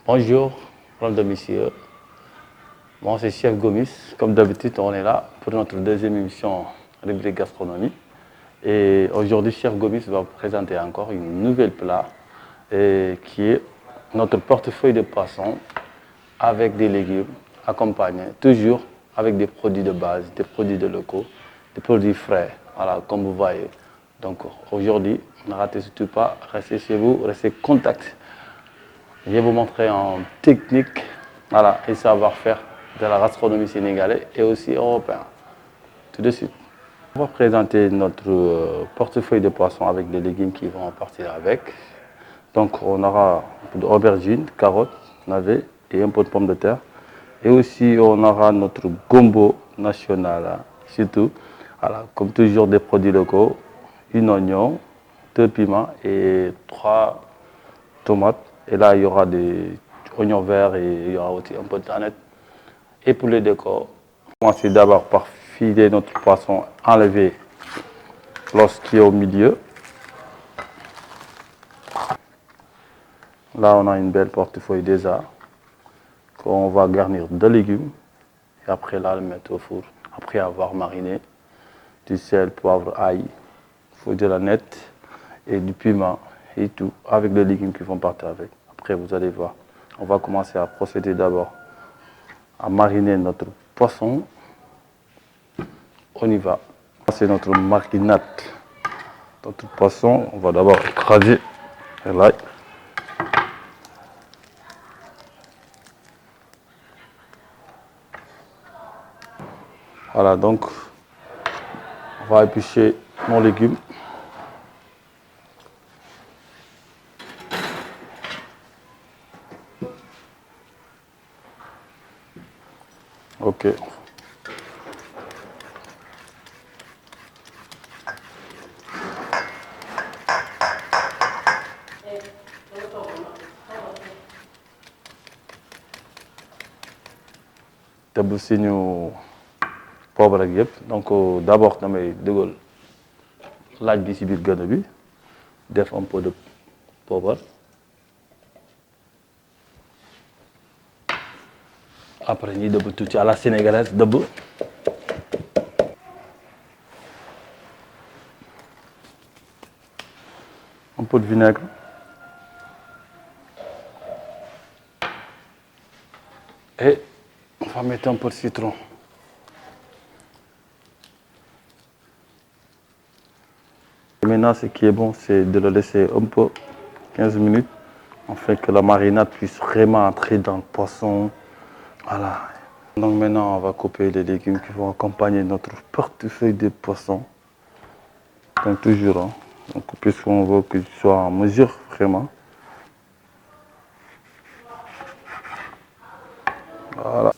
Bonjour, madame de messieurs. Moi, c'est Chef Gomis. Comme d'habitude, on est là pour notre deuxième émission rubrique gastronomie. Et aujourd'hui, Chef Gomis va vous présenter encore une nouvelle plat qui est notre portefeuille de poisson avec des légumes accompagnés, toujours avec des produits de base, des produits de locaux, des produits frais, voilà, comme vous voyez. Donc aujourd'hui, ne ratez surtout pas, restez chez vous, restez contact. Je vais vous montrer en technique voilà, et savoir-faire de la gastronomie sénégalaise et aussi européenne. Tout de suite. On va présenter notre portefeuille de poissons avec des légumes qui vont partir avec. Donc on aura un peu d'aubergine, carottes, navets et un peu de pommes de terre. Et aussi on aura notre gombo national, surtout. Voilà, comme toujours des produits locaux, un oignon, 2 piments et 3 tomates. Et là il y aura des oignons verts et il y aura aussi un peu de tanette. Et pour le décor, on commence d'abord par filer notre poisson enlevé lorsqu'il est au milieu. Là, on a une belle portefeuille déjà qu'on va garnir de légumes et après là, le mettre au four. Après avoir mariné du sel, poivre, ail, il faut de la nette et du piment et tout avec les légumes qui vont partir avec. Après, vous allez voir. On va commencer à procéder d'abord à mariner notre poisson. On y va. C'est notre marinade. Notre poisson, on va d'abord écraser l'ail. Voilà, donc on va éplucher mon légume. Ok. tëbb suñu poobar ak yëpp donc d'abord damay dugal laaj bi ci biir gën bi def un peu de poobar après ñuy dëbb tuuti à la sénégalaise dëbb un peu de vinaigre et on va mettre un peu de citron. Et maintenant, ce qui est bon, c'est de le laisser un peu, 15 minutes, afin que la marinade puisse vraiment entrer dans le poisson. Voilà. Donc maintenant, on va couper les légumes qui vont accompagner notre portefeuille de poisson. Donc toujours, hein, donc puisqu'on veut qu'il soit en mesure vraiment. Voilà.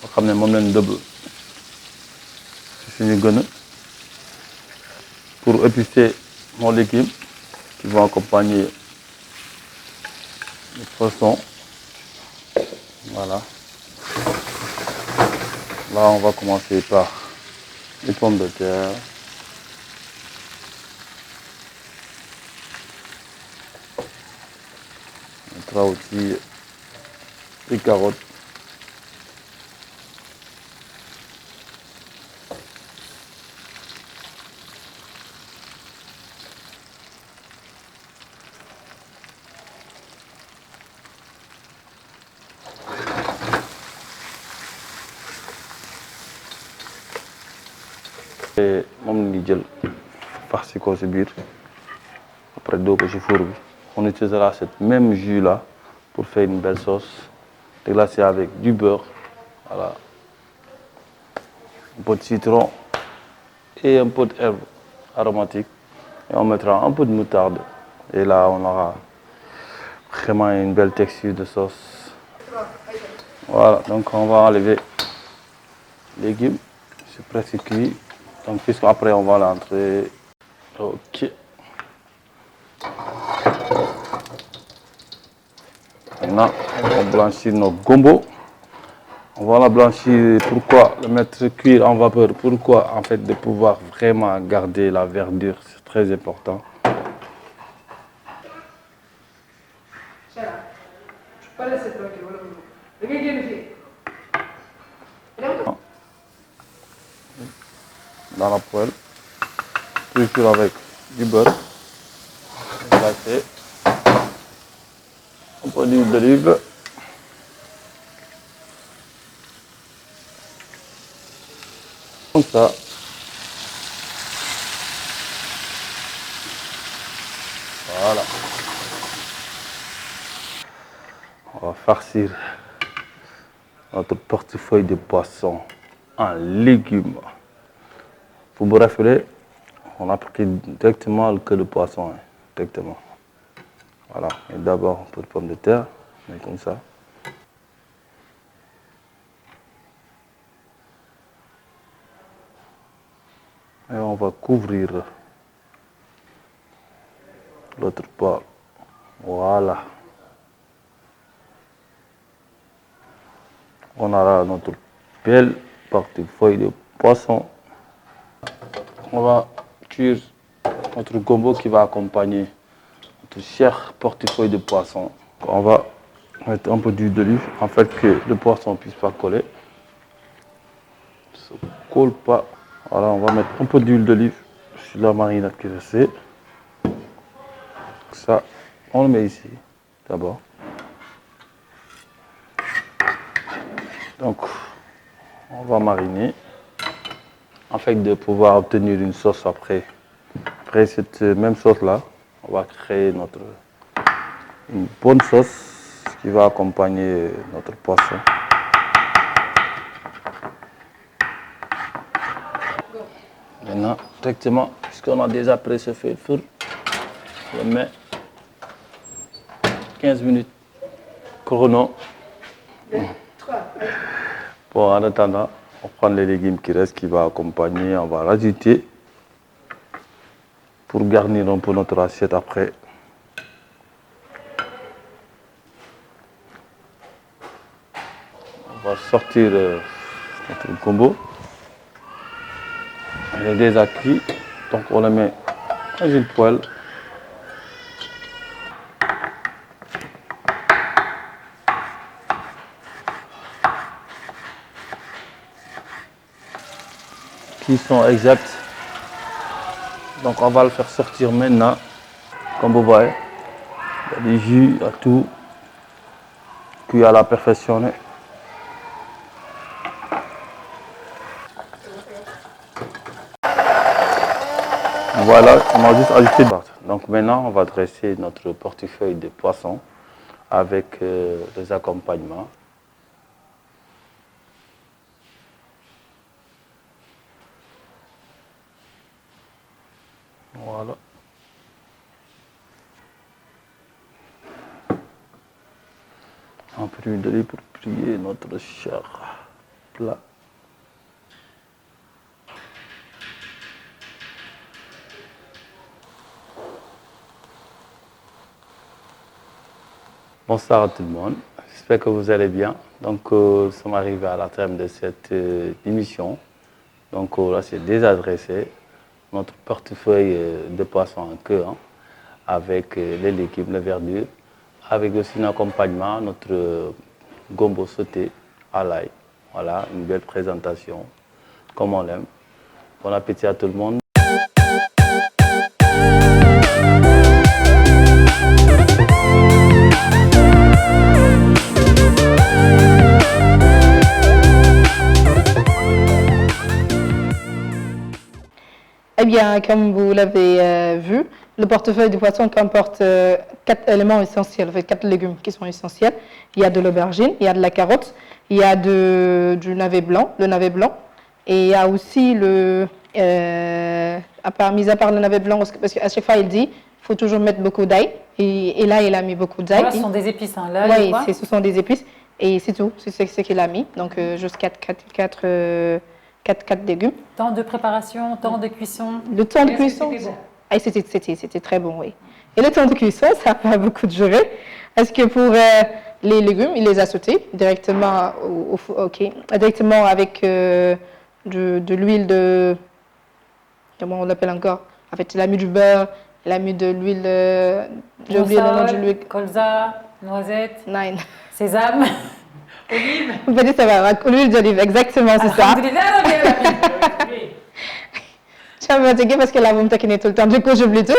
On va ramener mon double suñu gën pour épicer mon légume qui vont accompagner le poisson. Voilà. Là, on va commencer par les pommes de terre. On mettra aussi les carottes. Et moom la ñuy jël farci ko ci biir après doo ko ci four bi. On utilisera cette même jus là pour faire une belle sauce déglacée avec du beurre, voilà, un peu de citron et un peu d'herbes aromatiques. Et on mettra un peu de moutarde. Et là, on aura vraiment une belle texture de sauce. Voilà, donc on va enlever les légumes. C'est presque cuit. Donc, puisqu'après, on va l'entrer. Ok. Maintenant, on va blanchir nos gombo. On va la blanchir. Pourquoi le mettre cuire en vapeur? Pourquoi? En fait, de pouvoir vraiment garder la verdure. C'est très important. Dans la poêle, toujours avec du beurre glacé, un peu d'huile d'olive, comme ça. Voilà. On va farcir notre portefeuille de poisson en légumes. Pour vous rappeler, on a pris directement que le poisson, hein, directement. Voilà, et d'abord un peu de pommes de terre, mais comme ça. Et on va couvrir l'autre part. Voilà. On aura notre belle portefeuille de poisson. On va cuire notre gombo qui va accompagner notre cher portefeuille de poisson. On va mettre un peu d'huile d'olive, en fait que le poisson ne puisse pas coller. Ça ne colle pas. Voilà, on va mettre un peu d'huile d'olive sur la marinade qui reste. Ça, on le met ici d'abord. Donc, on va mariner afin de pouvoir obtenir une sauce après. Après cette même sauce-là, on va créer une bonne sauce qui va accompagner notre poisson. Maintenant, directement, puisqu'on a déjà préchauffé le four, on le met 15 minutes chrono. Bon, en attendant, on prend les légumes qui restent, qui va accompagner, on va rajouter pour garnir un peu notre assiette après. On va sortir notre combo. Il est déjà cuit, donc on le met dans une poêle. Qui sont exacts. Donc on va le faire sortir maintenant. Comme vous voyez, il y a des jus, il y a tout cuit à la perfection. Voilà, on a juste ajouté. Donc maintenant, on va dresser notre portefeuille de poissons avec les accompagnements. Voilà. Un peu d'huile d'olive pour prier notre cher plat. Bonsoir à tout le monde, j'espère que vous allez bien. Donc nous sommes arrivés à la terme de cette émission. Donc là c'est désadressé. Notre portefeuille de poissons en queue, hein, avec les légumes, les verdures, avec aussi un accompagnement, notre gombo sauté à l'ail. Voilà, une belle présentation, comme on l'aime. Bon appétit à tout le monde. Eh bien, comme vous l'avez vu, le portefeuille du poisson comporte 4 éléments essentiels, en fait 4 légumes qui sont essentiels. Il y a de l'aubergine, il y a de la carotte, il y a du navet blanc, et il y a aussi mis à part le navet blanc, parce qu'à chaque fois il dit, il faut toujours mettre beaucoup d'ail, et là il a mis beaucoup d'ail. Voilà, ce sont des épices, hein. Là, oui, ce sont des épices, et c'est tout, c'est ce qu'il a mis, donc juste 4 légumes. Temps de préparation, temps de cuisson. Le temps de cuisson, c'était très bon, oui. Et le temps de cuisson, ça n'a pas beaucoup duré. Est-ce que pour les légumes, il les a sautés directement directement avec de l'huile de... Comment on l'appelle encore? En fait, il a mis du beurre, il a mis de l'huile... J'ai oublié le nom de l'huile. Colza, noisette, Nine. Sésame. Olive. Vous pouvez dire ça va, l'huile d'olive, exactement, c'est ça. Je suis fatiguée parce que là, vous me taquinez tout le temps. Du coup, j'oublie tout.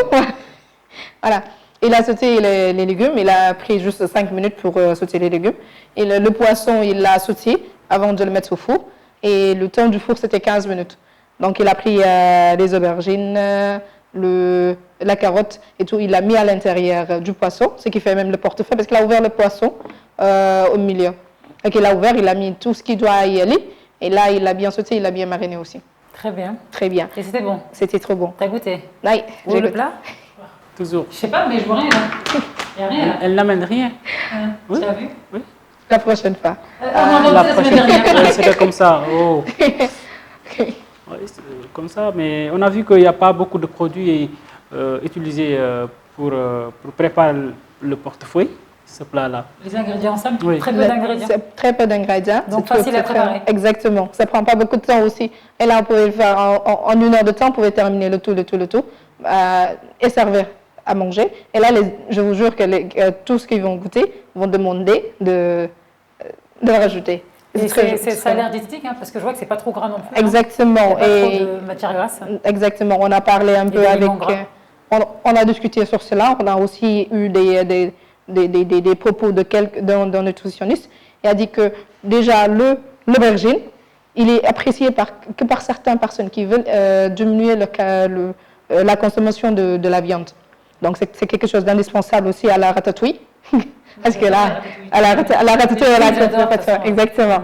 Voilà. Il a sauté les légumes. Il a pris juste 5 minutes pour sauter les légumes. Et le poisson, il l'a sauté avant de le mettre au four. Et le temps du four, c'était 15 minutes. Donc, il a pris les aubergines, la carotte et tout. Il l'a mis à l'intérieur du poisson, ce qui fait même le portefeuille, parce qu'il a ouvert le poisson au milieu. Donc, il a ouvert, il a mis tout ce qui doit y aller. Et là, il l'a bien sauté, il l'a bien mariné aussi. Très bien. Très bien. Et c'était bon? C'était trop bon. T'as goûté? Oui. Où est le plat? Toujours. Je sais pas, mais je vois rien là. Il n'y a rien là. Elle n'amène rien. Oui. Tu as vu? Oui. La prochaine fois. La prochaine fois. C'était comme ça. Oh. Ouais, comme ça, mais on a vu qu'il n'y a pas beaucoup de produits utilisés pour préparer le portefeuille. Ce plat-là. Les ingrédients simples, oui. Très peu d'ingrédients. Très peu d'ingrédients. Donc facile à préparer. Exactement. Ça ne prend pas beaucoup de temps aussi. Et là, on pouvait le faire en 1 heure de temps, on pouvait terminer le tout et servir à manger. Et là, je vous jure que tous ceux qui vont goûter vont demander de rajouter. Ça a l'air diététique, hein, parce que je vois que c'est pas trop gras non plus. Exactement. Hein. Et pas trop de matière grasse. Exactement. On a parlé un peu avec... On a discuté sur cela. On a aussi eu des propos d'un nutritionniste. Il a dit que déjà l'aubergine, il est apprécié que par certaines personnes qui veulent diminuer la consommation de la viande. Donc c'est quelque chose d'indispensable aussi à la ratatouille. Parce que là, à la ratatouille, exactement.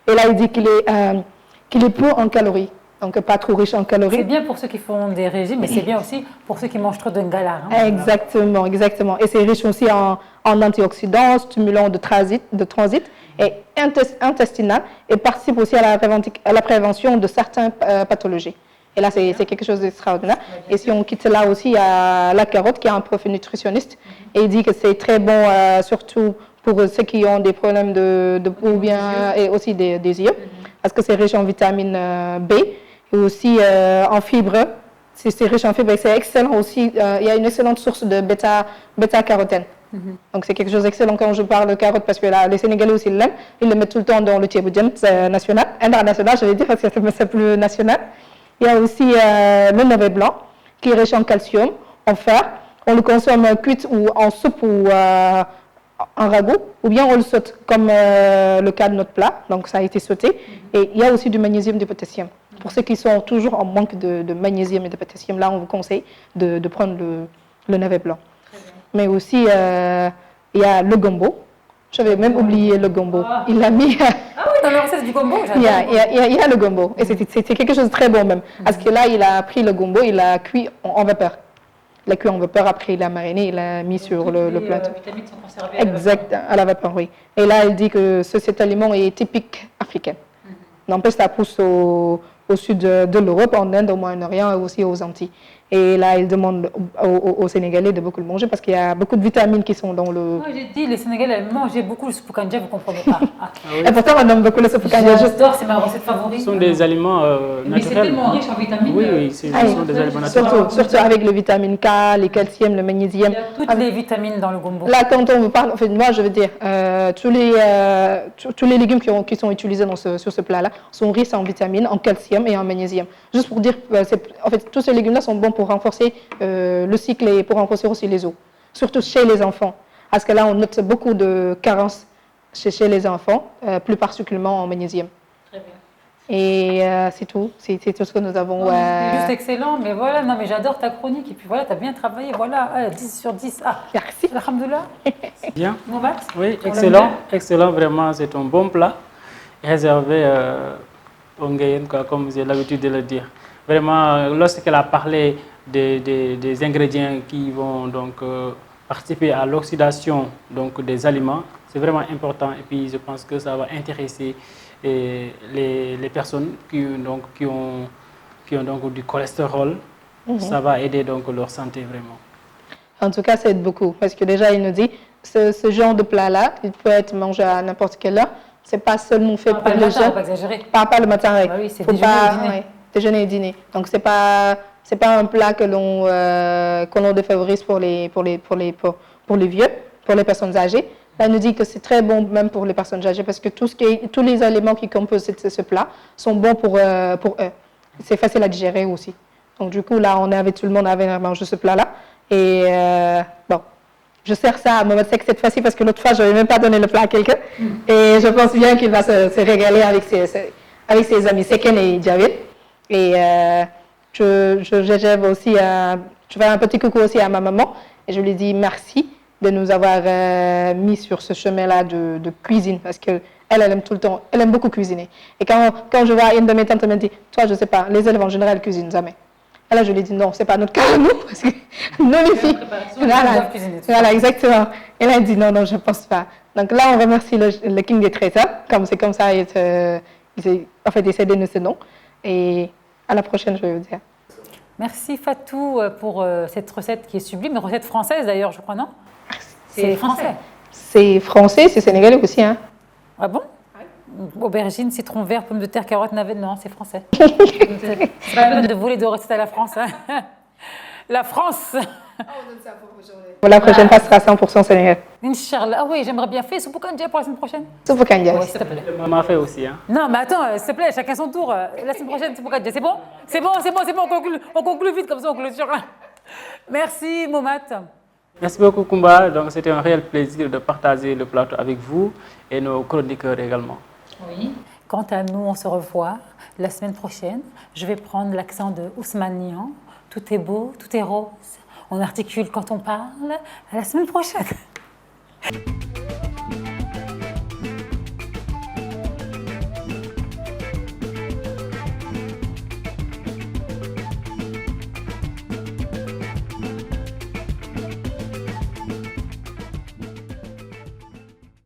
Et là, il dit qu'il est peu en calories. Donc pas trop riche en calories. C'est bien pour ceux qui font des régimes, mais c'est bien aussi pour ceux qui mangent trop de ngala. Hein. Exactement, exactement. Et c'est riche aussi en antioxydants, stimulants de transit et intestinal, et participe aussi à la prévention de certaines pathologies. Et là, c'est quelque chose d'extraordinaire. Et si on quitte là aussi, il y a la carotte qui est un profil nutritionniste. Et il dit que c'est très bon, surtout pour ceux qui ont des problèmes de peau bien, et aussi des yeux. Parce que c'est riche en vitamine B et aussi en fibres. C'est riche en fibres et c'est excellent aussi. Il y a une excellente source de bêta-carotène. Donc c'est quelque chose d'excellent quand je parle de carottes parce que là, les Sénégalais aussi l'aiment. Ils le mettent tout le temps dans le thieboudian national, international, je vais dire parce que c'est plus national. Il y a aussi le navet blanc qui est riche en calcium, en fer. On le consomme cuit ou en soupe ou en ragoût, ou bien on le saute comme le cas de notre plat, donc ça a été sauté. Et il y a aussi du magnésium et du potassium. Pour ceux qui sont toujours en manque de magnésium et de potassium, là on vous conseille de prendre le navet blanc. Mais aussi il y a le gombo. J'avais même oublié le gombo. Il l'a mis. Ah oui, dans la recette du gombo. Il y a le gombo. Et c'était quelque chose de très bon même. Parce que là, il a pris le gombo, il l'a cuit en vapeur. Il l'a cuit en vapeur, après il l'a mariné, il l'a mis sur le plateau. Les vitamines sont conservées Exact, à la vapeur, oui. Et là, il dit que cet aliment est typique africain. N'empêche, ça pousse au sud de l'Europe, en Inde, au Moyen-Orient et aussi aux Antilles. Et là, il demande aux Sénégalais de beaucoup le manger parce qu'il y a beaucoup de vitamines qui sont dans le... Moi, j'ai dit, les Sénégalais mangeaient beaucoup le soupou kanja, vous ne comprenez pas. Ah. Et pourtant, on aime beaucoup le soupou kanja. J'adore, c'est ma recette favorite. Ce sont des aliments naturels. Mais c'est tellement riche en vitamines. Oui, ce sont des aliments naturels. Surtout avec le vitamine K, le calcium, le magnésium. Il y a toutes les vitamines dans le gombo. Là, quand on vous parle, en fait, moi, je veux dire, tous les légumes qui sont utilisés sur ce plat-là sont riches en vitamines, en calcium et en magnésium. Juste pour dire, en fait, tous ces légumes-là sont bons pour renforcer le cycle et pour renforcer aussi les os, surtout chez les enfants. Parce que là, on note beaucoup de carences chez les enfants, plus particulièrement en magnésium. Très bien. Et c'est tout ce que nous avons. C'est juste excellent, mais voilà, non, mais j'adore ta chronique. Et puis voilà, tu as bien travaillé, voilà, 10 sur 10. Ah, merci. Alhamdoulilah. Bien. Moumat. Oui, excellent, vraiment, c'est un bon plat réservé aux Ngayen, comme j'ai l'habitude de le dire. Vraiment, lorsqu'elle a parlé des ingrédients qui vont donc participer à l'oxydation des aliments, c'est vraiment important et puis je pense que ça va intéresser les personnes qui ont donc du cholestérol. Ça va aider donc leur santé vraiment. En tout cas, ça aide beaucoup parce que déjà il nous dit ce genre de plat-là, il peut être mangé à n'importe quelle heure. C'est pas seulement fait pour les jeunes. Pas exagérer. Pas le matin, oui. Bah oui, c'est déjeuner et dîner. Ouais, déjeuner et dîner. Donc c'est pas un plat que l'on défavorise pour les vieux, pour les personnes âgées. Là, il nous dit que c'est très bon même pour les personnes âgées parce que tous les aliments qui composent ce plat sont bons pour eux. C'est facile à digérer aussi. Donc du coup, là, tout le monde avait mangé ce plat-là. Et bon, je sers ça à Mohamed Sek cette fois-ci parce que l'autre fois, je n'avais même pas donné le plat à quelqu'un. Et je pense bien qu'il va se régaler avec ses amis Seken et Djawid. Et je fais un petit coucou aussi à ma maman. Et je lui dis merci de nous avoir mis sur ce chemin-là de cuisine parce qu'elle aime tout le temps, elle aime beaucoup cuisiner. Et quand je vois une de mes tantes, elle me dit, toi, je ne sais pas, les élèves en général cuisinent jamais. Et là, je lui ai dit, non, ce n'est pas notre cas, nous, parce que nous, les filles, voilà, exactement. Et là, elle dit, non, je ne pense pas. Donc là, on remercie le King des traiteurs, comme c'est comme ça, il essaie de nous ce nom. Et à la prochaine, je vais vous dire. Merci Fatou pour cette recette qui est sublime, une recette française d'ailleurs, je crois, non? C'est français. C'est français, c'est sénégalais aussi, hein. Ah bon? Aubergine, citron vert, pomme de terre, carotte, navette, non, c'est français. C'est pas la peine de voler de recettes à la France. Hein. La France. Pour la prochaine fois, ce sera 100% sénégalais. Inch'Allah. Ah oui, j'aimerais bien faire soupou kanja pour la semaine prochaine. Soupou kanja. Oui, s'il te plaît. Maman fait aussi. Hein. Non, mais attends, s'il te plaît, chacun son tour. La semaine prochaine, soupou kanja, c'est bon? C'est bon, on conclut vite, comme ça on clôture. Merci, Momat. Merci beaucoup, Kumba. Donc, c'était un réel plaisir de partager le plateau avec vous et nos chroniqueurs également. Oui. Quant à nous, on se revoit la semaine prochaine. Je vais prendre l'accent de Ousmane Niang. Tout est beau, tout est rose. On articule quand on parle. À la semaine prochaine.